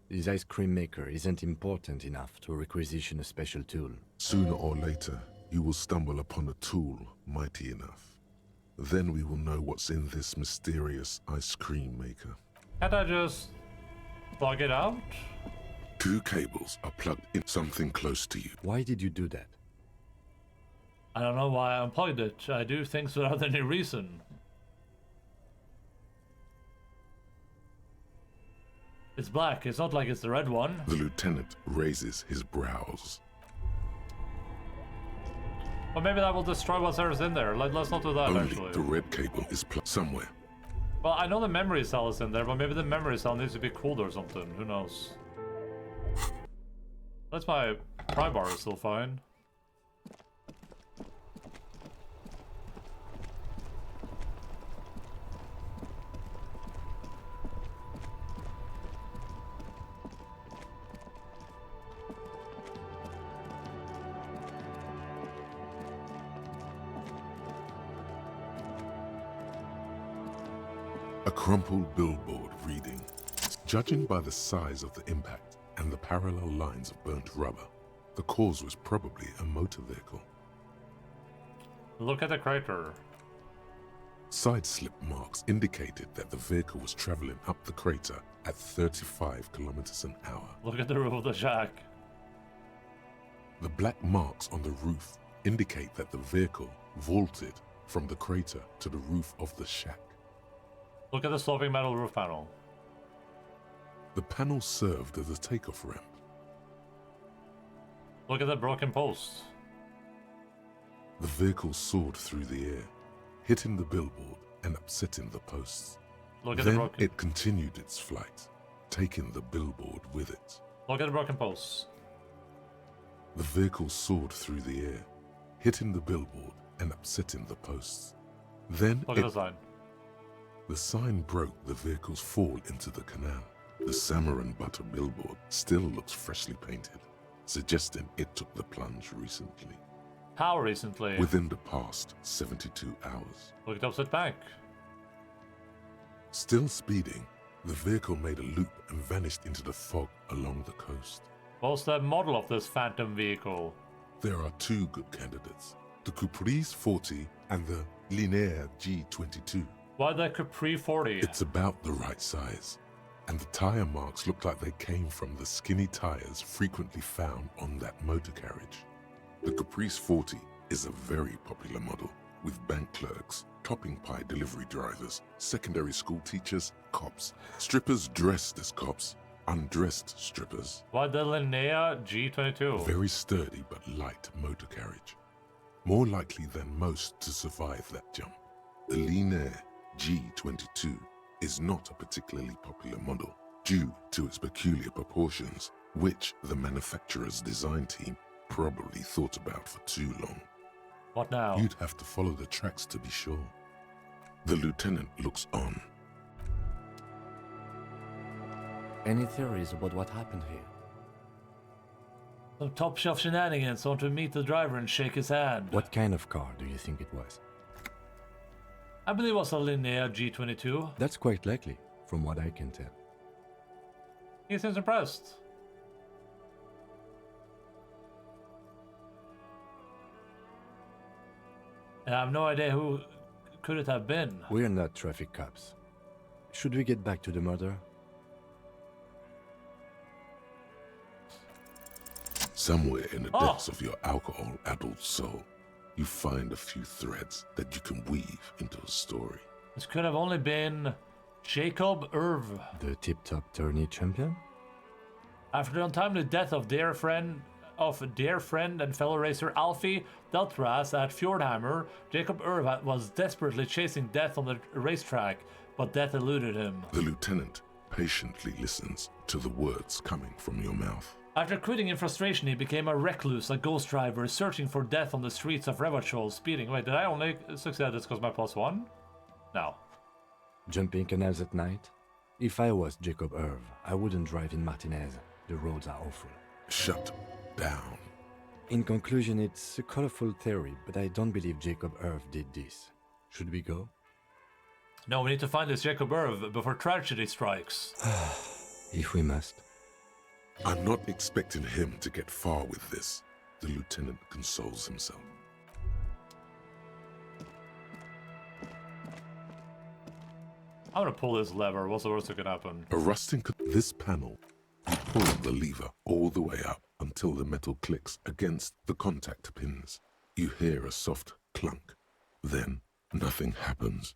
This ice cream maker isn't important enough to requisition a special tool. Sooner or later, you will stumble upon a tool mighty enough. Then we will know what's in this mysterious ice cream maker. Can't I just plug it out? 2 cables are plugged in something close to you. Why did you do that? I don't know why I unplugged it. I do things without any reason. It's black. It's not like it's the red one. The lieutenant raises his brows. Well, maybe that will destroy whatever's in there. Let's not do that, Only actually. the red cable is plugged somewhere. Well, I know the memory cell is in there, but maybe the memory cell needs to be cooled or something. Who knows? That's my pry bar is still fine. A crumpled billboard reading, "Judging by the size of the impact and the parallel lines of burnt rubber, the cause was probably a motor vehicle." Look at the crater. Side slip marks indicated that the vehicle was traveling up the crater at 35 kilometers an hour. Look at the roof of the shack. The black marks on the roof indicate that the vehicle vaulted from the crater to the roof of the shack. Look at the sloping metal roof panel. The panel served as a takeoff ramp. Look at the broken post. The vehicle soared through the air, hitting the billboard and upsetting the posts. Look at then the broken... it continued its flight, taking the billboard with it. Look at the broken posts. The vehicle soared through the air, hitting the billboard and upsetting the posts. Then Look at the sign. The sign broke the vehicle's fall into the canal. The salmon and butter billboard still looks freshly painted, suggesting it took the plunge recently. How recently? Within the past 72 hours. Look at Upset Bank. Still speeding, the vehicle made a loop and vanished into the fog along the coast. What's the model of this phantom vehicle? There are two good candidates, the Caprice 40 and the Linéaire G22. Why the Capri 40? It's about the right size, and the tire marks look like they came from the skinny tires frequently found on that motor carriage. The Caprice 40 is a very popular model, with bank clerks, topping pie delivery drivers, secondary school teachers, cops, strippers dressed as cops, undressed strippers. Why the Linnea G22? Very sturdy but light motor carriage. More likely than most to survive that jump. The Linéaire G22 is not a particularly popular model due to its peculiar proportions, which the manufacturer's design team probably thought about for too long. What now? You'd have to follow the tracks to be sure. The lieutenant looks on. Any theories about what happened here? Some top shelf shenanigans. Want to meet the driver and shake his hand. What kind of car do you think it was? I believe it was a Linnea G22. That's quite likely, from what I can tell. He seems impressed. And I have no idea who could it have been. We're not traffic cops. Should we get back to the murder? Somewhere in the depths of your alcohol-addled soul, you find a few threads that you can weave into a story. This could have only been Jacob Irv. The tip-top tourney champion? After the untimely death of dear friend and fellow racer Alfie Deltras at Fjordhammer, Jacob Irv was desperately chasing death on the racetrack, but death eluded him. The lieutenant patiently listens to the words coming from your mouth. After quitting in frustration, he became a recluse, a ghost driver, searching for death on the streets of Revachol, speeding. Wait, did I only succeed this because my +1? No. Jumping canals at night? If I was Jacob Irv, I wouldn't drive in Martinez. The roads are awful. Shut down. In conclusion, it's a colorful theory, but I don't believe Jacob Irv did this. Should we go? No, we need to find this Jacob Irv before tragedy strikes. If we must. I'm not expecting him to get far with this, the lieutenant consoles himself. I'm gonna pull this lever. What's the worst that could happen? A rusting this panel, you pull the lever all the way up until the metal clicks against the contact pins. You hear a soft clunk. Then nothing happens.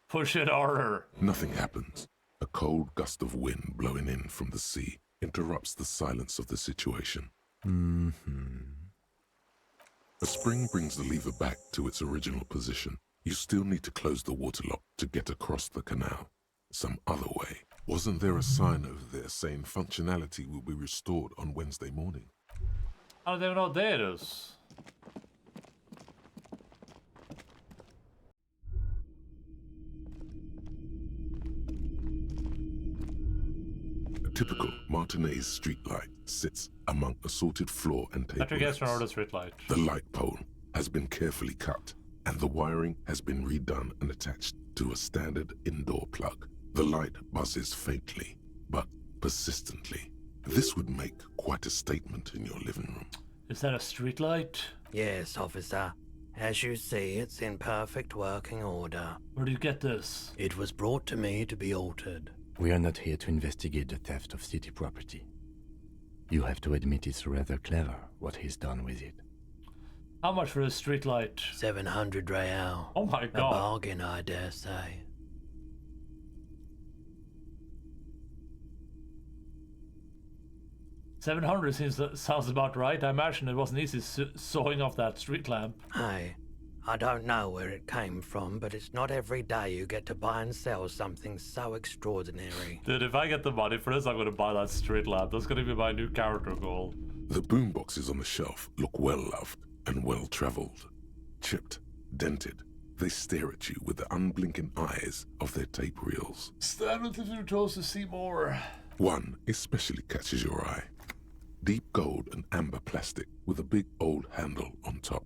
Push it harder. Nothing happens. A cold gust of wind blowing in from the sea interrupts the silence of the situation. A spring brings the lever back to its original position. You still need to close the water lock to get across the canal. Some other way. Wasn't there a sign over there saying functionality will be restored on Wednesday morning? I don't even know what day it is. Typical Martinez streetlight sits among assorted floor and table After guess lamps. from the streetlight. The light pole has been carefully cut, and the wiring has been redone and attached to a standard indoor plug. The light buzzes faintly, but persistently. This would make quite a statement in your living room. Is that a streetlight? Yes, officer. As you see, it's in perfect working order. Where do you get this? It was brought to me to be altered. We are not here to investigate the theft of city property. You have to admit it's rather clever what he's done with it. How much for this streetlight? 700 real. Oh my god. A bargain, I dare say. $700 sounds about right. I imagine it wasn't easy sawing off that street lamp. Hey, I don't know where it came from, but it's not every day you get to buy and sell something so extraordinary. Dude, if I get the money for this, I'm gonna buy that street lamp. That's gonna be my new character goal. The boomboxes on the shelf look well-loved and well-traveled. Chipped, dented, they stare at you with the unblinking eyes of their tape reels. Stand with your toes to see more. One especially catches your eye. Deep gold and amber plastic with a big old handle on top.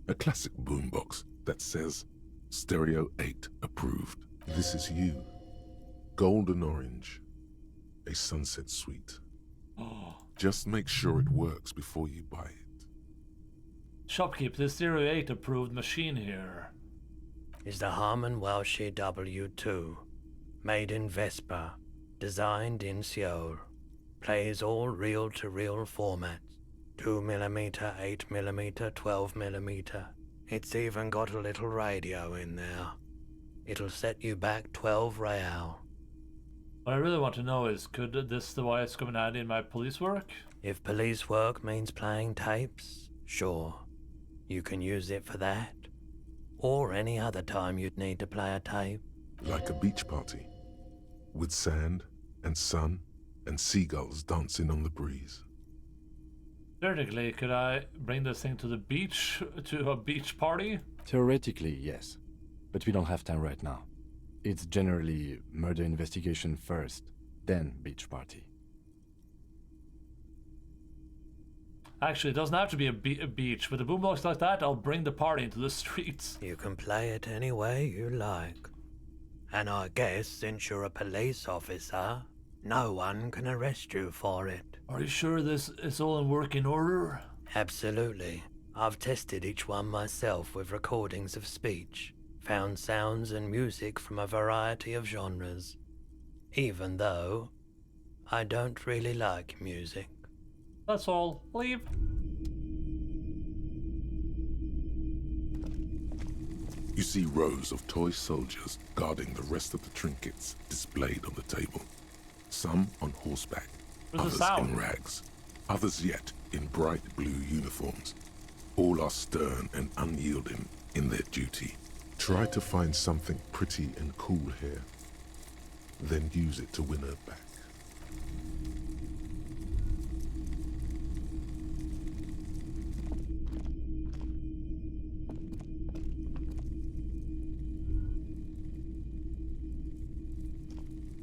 A classic boombox that says Stereo 8 approved. This is you. Golden orange. A sunset suite. Just make sure it works before you buy it. Shopkeep, this Stereo 8 approved machine here. Is the Harman Welsh W2. Made in Vespa. Designed in Seoul. Plays all reel-to-reel formats. 2mm, 8mm, 12mm. It's even got a little radio in there. It'll set you back 12 real. What I really want to know is, could this device come in handy in my police work? If police work means playing tapes, sure. You can use it for that. Or any other time you'd need to play a tape. Like a beach party. With sand and sun and seagulls dancing on the breeze. Theoretically, could I bring this thing to the beach, to a beach party? Theoretically, yes. But we don't have time right now. It's generally murder investigation first, then beach party. Actually, it doesn't have to be a beach. With a boombox like that, I'll bring the party into the streets. You can play it any way you like. And I guess since you're a police officer, no one can arrest you for it. Are you sure this is all in working order? Absolutely. I've tested each one myself with recordings of speech, found sounds and music from a variety of genres. Even though I don't really like music. That's all. Leave. You see rows of toy soldiers guarding the rest of the trinkets displayed on the table. Some on horseback, others in rags, others yet in bright blue uniforms. All are stern and unyielding in their duty. Try to find something pretty and cool here, then use it to win her back.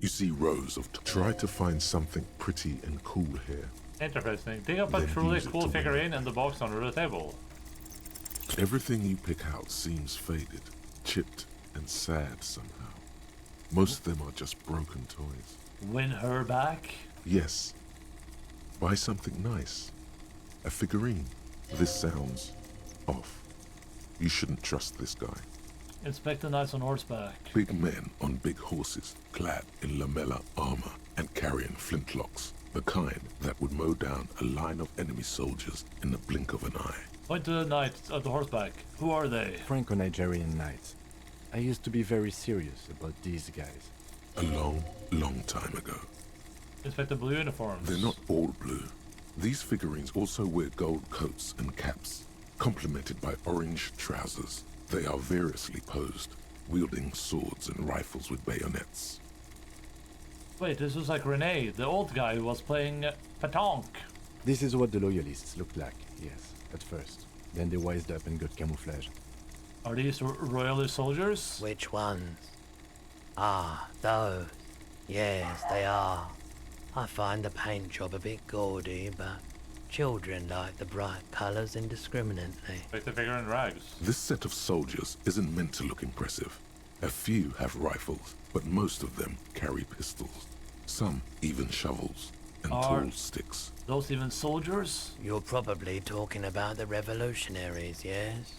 You see rows of... Try to find something pretty and cool here. Interesting. Dig up a truly cool figurine in the box under the table. Everything you pick out seems faded, chipped, and sad somehow. Most of them are just broken toys. Win her back? Yes. Buy something nice. A figurine. This sounds off. You shouldn't trust this guy. Inspect the knights on horseback. Big men on big horses, clad in lamella armor and carrying flintlocks. The kind that would mow down a line of enemy soldiers in the blink of an eye. Point to the knights at the horseback. Who are they? Franco-Nigerian knights. I used to be very serious about these guys. A long, long time ago. Inspect the blue uniforms. They're not all blue. These figurines also wear gold coats and caps, complemented by orange trousers. They are variously posed, wielding swords and rifles with bayonets. Wait, this was like Rene, the old guy who was playing pétanque. This is what the loyalists looked like, yes, at first. Then they wised up and got camouflage. Are these royalist soldiers? Which ones? Ah, those. Yes, they are. I find the paint job a bit gaudy, but children like the bright colours indiscriminately. Like the figure in rags. This set of soldiers isn't meant to look impressive. A few have rifles, but most of them carry pistols. Some even shovels and tall sticks. Those even soldiers? You're probably talking about the revolutionaries, yes?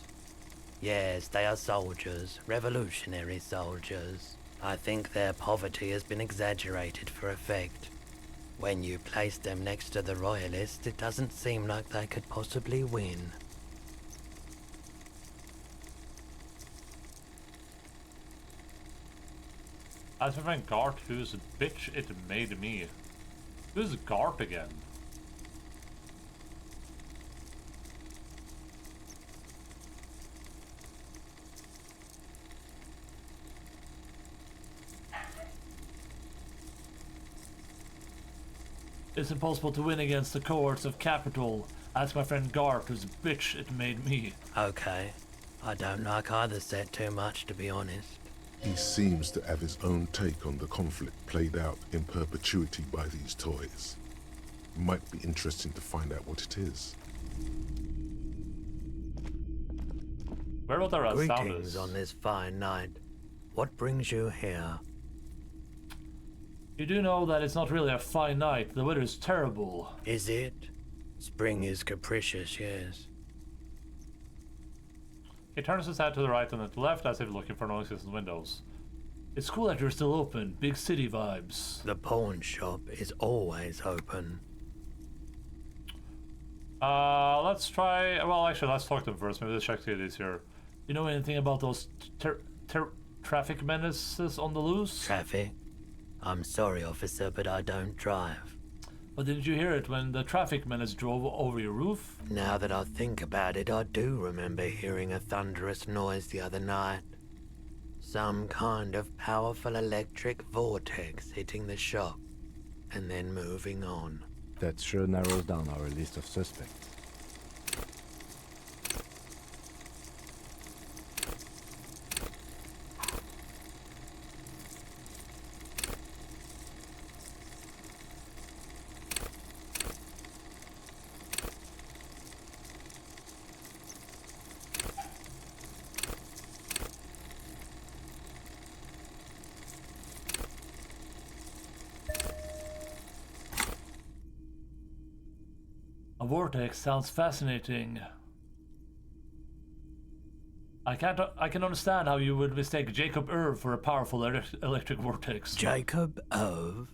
Yes, they are soldiers, revolutionary soldiers. I think their poverty has been exaggerated for effect. When you place them next to the royalists, it doesn't seem like they could possibly win. As my friend Gart, who's a bitch it made me. Who's Gart again? It's impossible to win against the cohorts of capital. Ask my friend Gart, who's a bitch it made me. Okay. I don't like either set too much, to be honest. He seems to have his own take on the conflict played out in perpetuity by these toys. Might be interesting to find out what it is. Where will the sound Greetings is? on this fine night. What brings you here? You do know that it's not really a fine night. The weather is terrible. Is it? Spring is capricious, yes. He turns his head to the right and to the left as if looking for non-existent windows. It's cool that you're still open. Big city vibes. The pawn shop is always open. Let's try... Well, actually, let's talk to them first. Maybe let's check the is here. You know anything about those traffic menaces on the loose? Traffic? I'm sorry, officer, but I don't drive. But didn't you hear it when the traffic menace drove over your roof? Now that I think about it, I do remember hearing a thunderous noise the other night. Some kind of powerful electric vortex hitting the shop, and then moving on. That sure narrows down our list of suspects. A vortex sounds fascinating. I can understand how you would mistake Jacob Irv for a powerful electric vortex. Jacob Irv?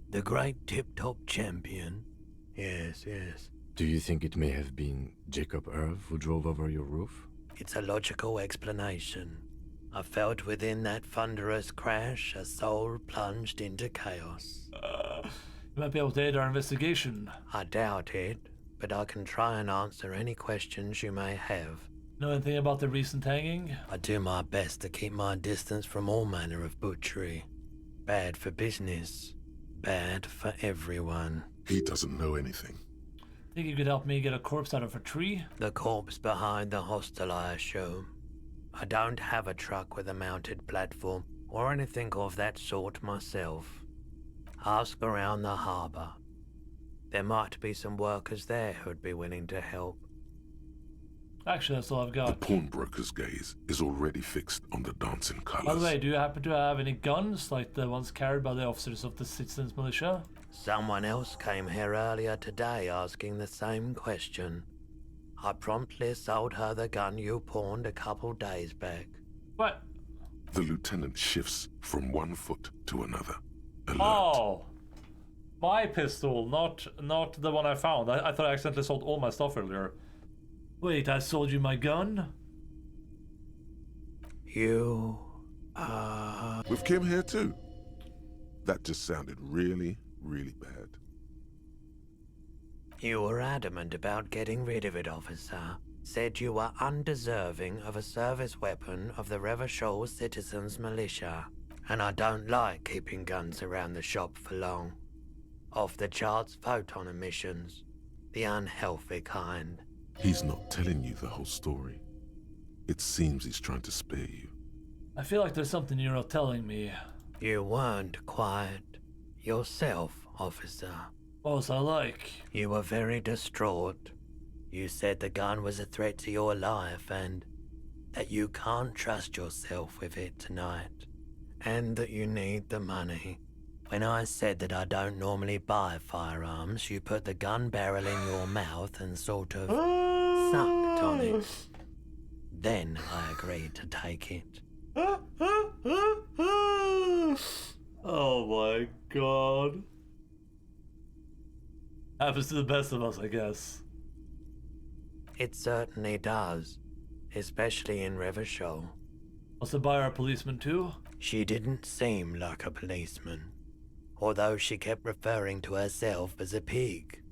The great tip-top champion? Yes, yes. Do you think it may have been Jacob Irv who drove over your roof? It's a logical explanation. I felt within that thunderous crash a soul plunged into chaos. You might be able to aid our investigation. I doubt it, but I can try and answer any questions you may have. Know anything about the recent hanging? I do my best to keep my distance from all manner of butchery. Bad for business. Bad for everyone. He doesn't know anything. Think you could help me get a corpse out of a tree? The corpse behind the hostel, I assume. I don't have a truck with a mounted platform or anything of that sort myself. Ask around the harbour. There might be some workers there who'd be willing to help. Actually, that's all I've got. The pawnbroker's gaze is already fixed on the dancing colors. By the way, do you happen to have any guns, like the ones carried by the officers of the citizens' militia? Someone else came here earlier today asking the same question. I promptly sold her the gun you pawned a couple days back. What? The lieutenant shifts from one foot to another. Alert. Oh! My pistol, not the one I found. I thought I accidentally sold all my stuff earlier. Wait, I sold you my gun? You... With Kim here too? That just sounded really, really bad. You were adamant about getting rid of it, officer. Said you were undeserving of a service weapon of the Revachol Citizens Militia. And I don't like keeping guns around the shop for long. Off-the-charts photon emissions. The unhealthy kind. He's not telling you the whole story. It seems he's trying to spare you. I feel like there's something you're not telling me. You weren't quiet yourself, officer. What was I like? You were very distraught. You said the gun was a threat to your life and that you can't trust yourself with it tonight. And that you need the money. When I said that I don't normally buy firearms, you put the gun barrel in your mouth and sort of sucked on it. Then I agreed to take it. Oh my god. Happens to the best of us, I guess. It certainly does. Especially in Revachol. Was the buyer a policeman too? She didn't seem like a policeman. Although she kept referring to herself as a pig,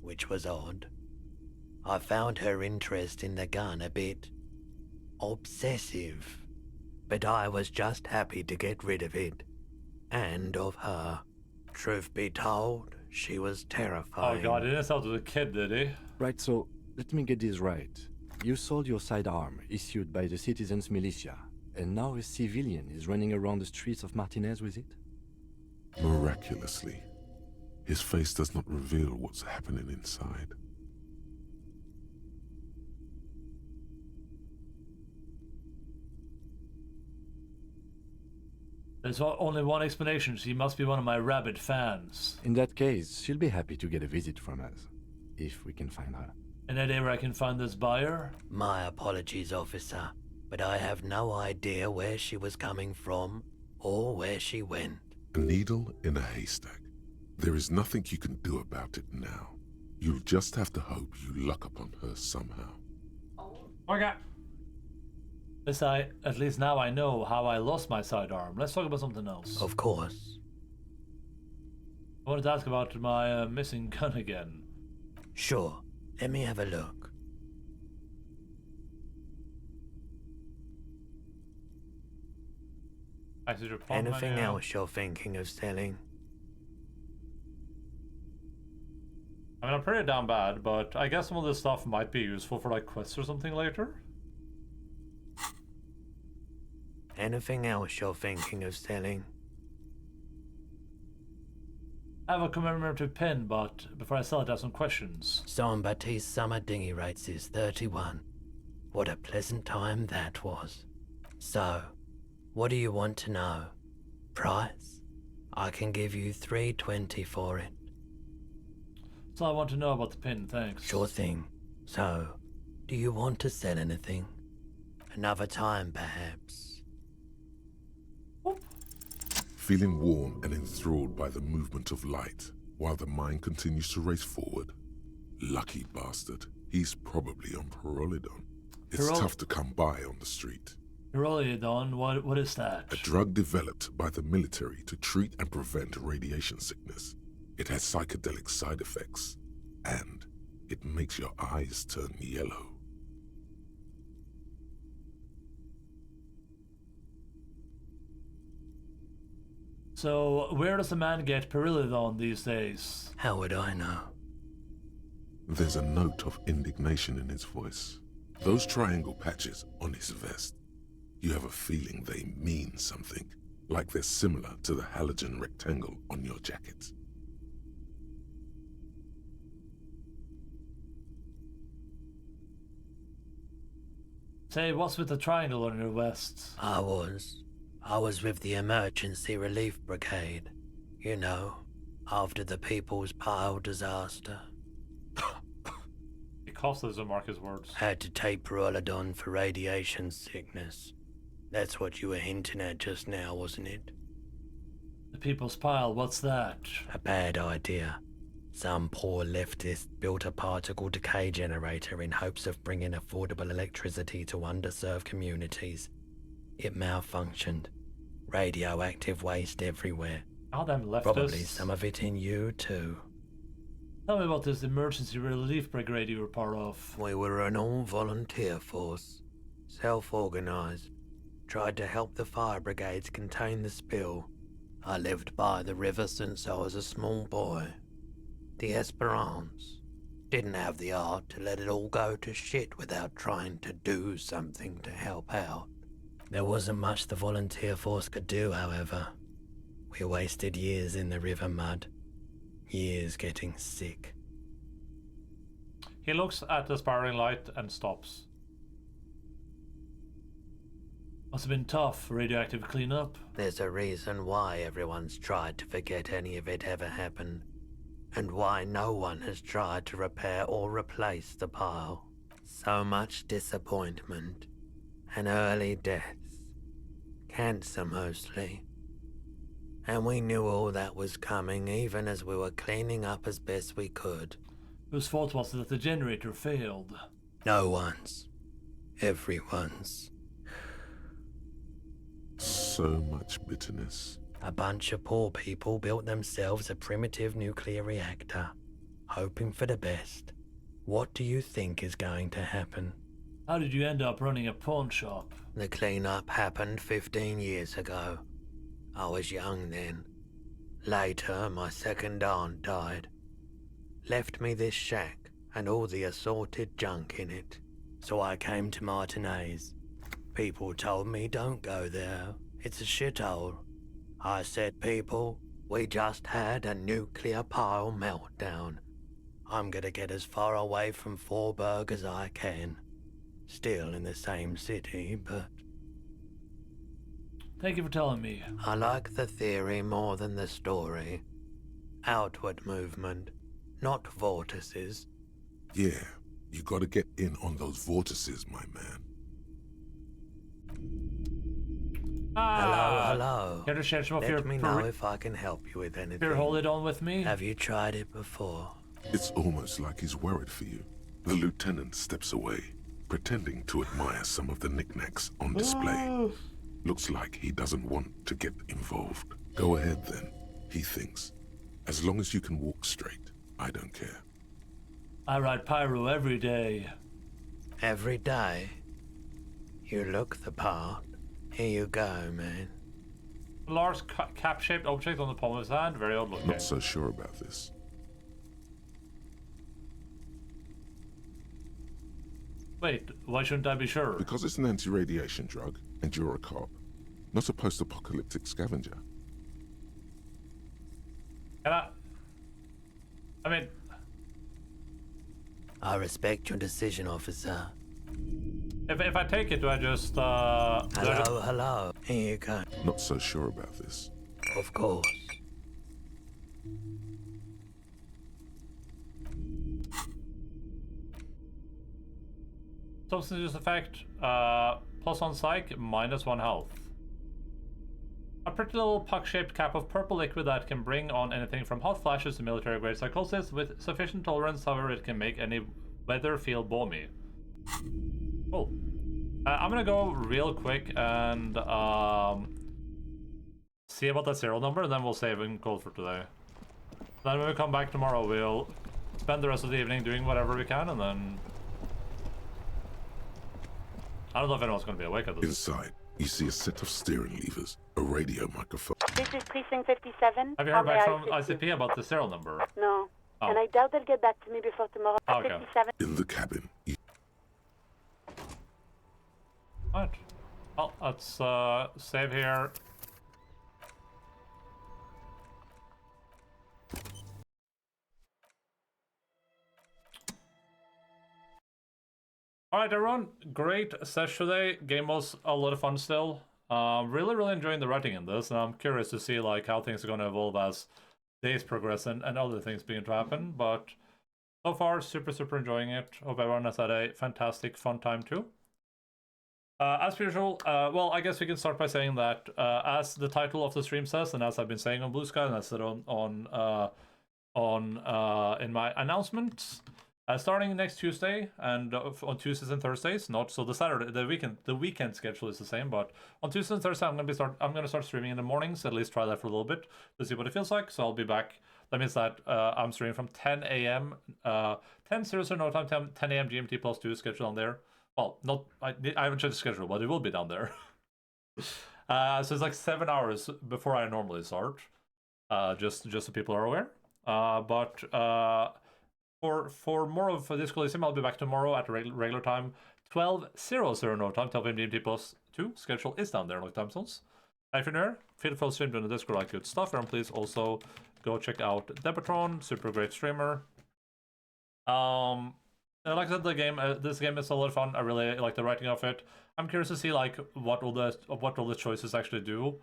which was odd. I found her interest in the gun a bit obsessive, but I was just happy to get rid of it, and of her. Truth be told, she was terrifying. Oh god, he didn't sound like a kid, did he? Right, so let me get this right. You sold your sidearm, issued by the Citizens Militia, and now a civilian is running around the streets of Martinez with it? Miraculously. His face does not reveal what's happening inside. There's only one explanation. She must be one of my rabid fans. In that case, she'll be happy to get a visit from us, if we can find her. Any idea where I can find this buyer? My apologies, officer, but I have no idea where she was coming from or where she went. A needle in a haystack. There is nothing you can do about it now. You'll just have to hope you luck upon her somehow. Okay. At least now I know how I lost my sidearm. Let's talk about something else. Of course. I wanted to ask about my missing gun again. Sure. Let me have a look. Anything else you're thinking of selling? I mean, I'm pretty down bad, but I guess some of this stuff might be useful for like quests or something later. Anything else you're thinking of selling? I have a commemorative pin, but before I sell it, I have some questions. Jean-Baptiste's summer dinghy rates is 31. What a pleasant time that was. So, what do you want to know? Price? I can give you $3.20 for it. So I want to know about the pin, thanks. Sure thing. So, do you want to sell anything? Another time, perhaps? Feeling warm and enthralled by the movement of light, while the mind continues to race forward. Lucky bastard. He's probably on Pyrrolidon. It's tough to come by on the street. Pyrrolidon? What is that? A drug developed by the military to treat and prevent radiation sickness. It has psychedelic side effects, and it makes your eyes turn yellow. So, where does a man get Pyrrolidon these days? How would I know? There's a note of indignation in his voice. Those triangle patches on his vest, you have a feeling they mean something, like they're similar to the halogen rectangle on your jacket. Say, what's with the triangle on your vest? I was with the Emergency Relief Brigade. You know, after the People's Pile disaster. It cost us to mark his words. Had to take Pyrrolidon for radiation sickness. That's what you were hinting at just now, wasn't it? The People's Pile, what's that? A bad idea. Some poor leftist built a particle decay generator in hopes of bringing affordable electricity to underserved communities. It malfunctioned. Radioactive waste everywhere. All them leftists. Probably some of it in you, too. Tell me about this emergency relief brigade you were part of. We were an all-volunteer force. Self-organized. Tried to help the fire brigades contain the spill. I lived by the river since I was a small boy. The Esperance. Didn't have the art to let it all go to shit without trying to do something to help out. There wasn't much the volunteer force could do, however. We wasted years in the river mud. Years getting sick. He looks at the sparring light and stops. Must have been tough, radioactive cleanup. There's a reason why everyone's tried to forget any of it ever happened. And why no one has tried to repair or replace the pile. So much disappointment. And early deaths. Cancer mostly. And we knew all that was coming even as we were cleaning up as best we could. Whose fault was it that the generator failed? No one's. Everyone's. So much bitterness. A bunch of poor people built themselves a primitive nuclear reactor, hoping for the best. What do you think is going to happen? How did you end up running a pawn shop? The cleanup happened 15 years ago. I was young then. Later, my second aunt died. Left me this shack and all the assorted junk in it. So I came to Martinez. People told me don't go there. It's a shithole. I said, people, We just had a nuclear pile meltdown. I'm gonna get as far away from Forburg as I can. Still in the same city, but... Thank you for telling me. I like the theory more than the story. Outward movement, not vortices. Yeah, you gotta get in on those vortices, my man. Hello. Can you share some of Let me know if I can help you with anything. Your hold it on with me? Have you tried it before? It's almost like he's worried for you. The lieutenant steps away, pretending to admire some of the knickknacks on display. Looks like he doesn't want to get involved. Go ahead then, he thinks. As long as you can walk straight, I don't care. I ride Pyro every day. Every day? You look the part. Here you go, man. Large cap-shaped object on the palm of his hand, very odd looking. Not so sure about this. Wait, why shouldn't I be sure? Because it's an anti-radiation drug, and you're a cop, not a post-apocalyptic scavenger. Can I mean... I respect your decision, officer. If I take it, do I just, Hello. Here you go. Not so sure about this. Of course. Substance use effect, plus on psych, -1 health. A pretty little puck-shaped cap of purple liquid that can bring on anything from hot flashes to military-grade psychosis. With sufficient tolerance, however, it can make any weather feel balmy. Cool. I'm gonna go real quick and see about that serial number, and then we'll save and call for today. Then when we come back tomorrow, we'll spend the rest of the evening doing whatever we can, and then... I don't know if anyone's gonna be awake at this. Inside, you see a set of steering levers, a radio microphone. This is Precinct 57. Have you How heard may back I from assist you? ICP about the serial number? No. Oh. And I doubt they'll get back to me before tomorrow. Okay. 57. In the cabin, you... Alright. Well, let's save here. Alright everyone, great session today. Game was a lot of fun still. Really enjoying the writing in this, and I'm curious to see like how things are going to evolve as days progress and other things begin to happen. But so far, super enjoying it. Hope everyone has had a fantastic fun time too. As usual, well, I guess we can start by saying that as the title of the stream says, and as I've been saying on Blue Sky, and I said in my announcements, starting next Tuesday and on Tuesdays and Thursdays, not so the Saturday, the weekend schedule is the same, but on Tuesdays and Thursdays I'm gonna start streaming in the mornings. At least try that for a little bit to see what it feels like. So I'll be back. That means that I'm streaming from 10 a.m. 10:00 no time, 10 a.m. GMT plus 2 schedule on there. Well, not I haven't checked the schedule, but it will be down there. So it's like 7 hours before I normally start. Just so people are aware. For more of this Elysium, I'll be back tomorrow at regular time, 12:00 no time. 12 GMT plus 2 schedule is down there in like time zones. If you're new, feel free to stream on the Discord, like good stuff, and please also go check out Debatron, super great streamer. Like I said, this game is a lot of fun. I really like the writing of it. I'm curious to see like what all the choices actually do.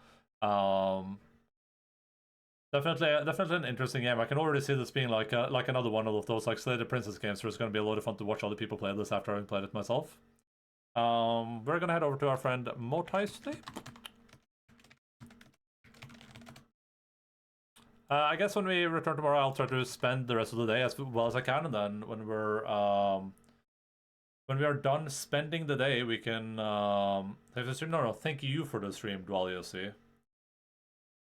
Definitely an interesting game. I can already see this being like another one of those like Slay the Princess games where it's going to be a lot of fun to watch other people play this after having played it myself. We're gonna head over to our friend Motais today. I guess when we return tomorrow, I'll try to spend the rest of the day as well as I can, and then when we are done spending the day, we can thank you for the stream, Dwaliosi.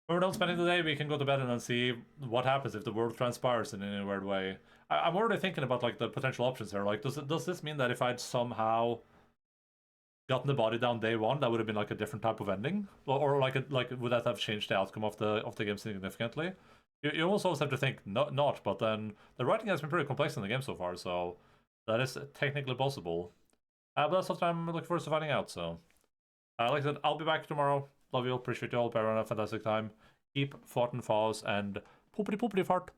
When we're done spending the day, we can go to bed and then see what happens if the world transpires in any weird way. I'm already thinking about like the potential options here. Like, does this mean that if I'd somehow gotten the body down day one, that would have been like a different type of ending, or like would that have changed the outcome of the game significantly? You almost always have to think not, but then the writing has been pretty complex in the game so far, so that is technically possible. But that's something I'm looking forward to finding out. So, like I said, I'll be back tomorrow. Love you all, appreciate you all, everyone, have a fantastic time. keep Fortin Falls and poopity poopity fart.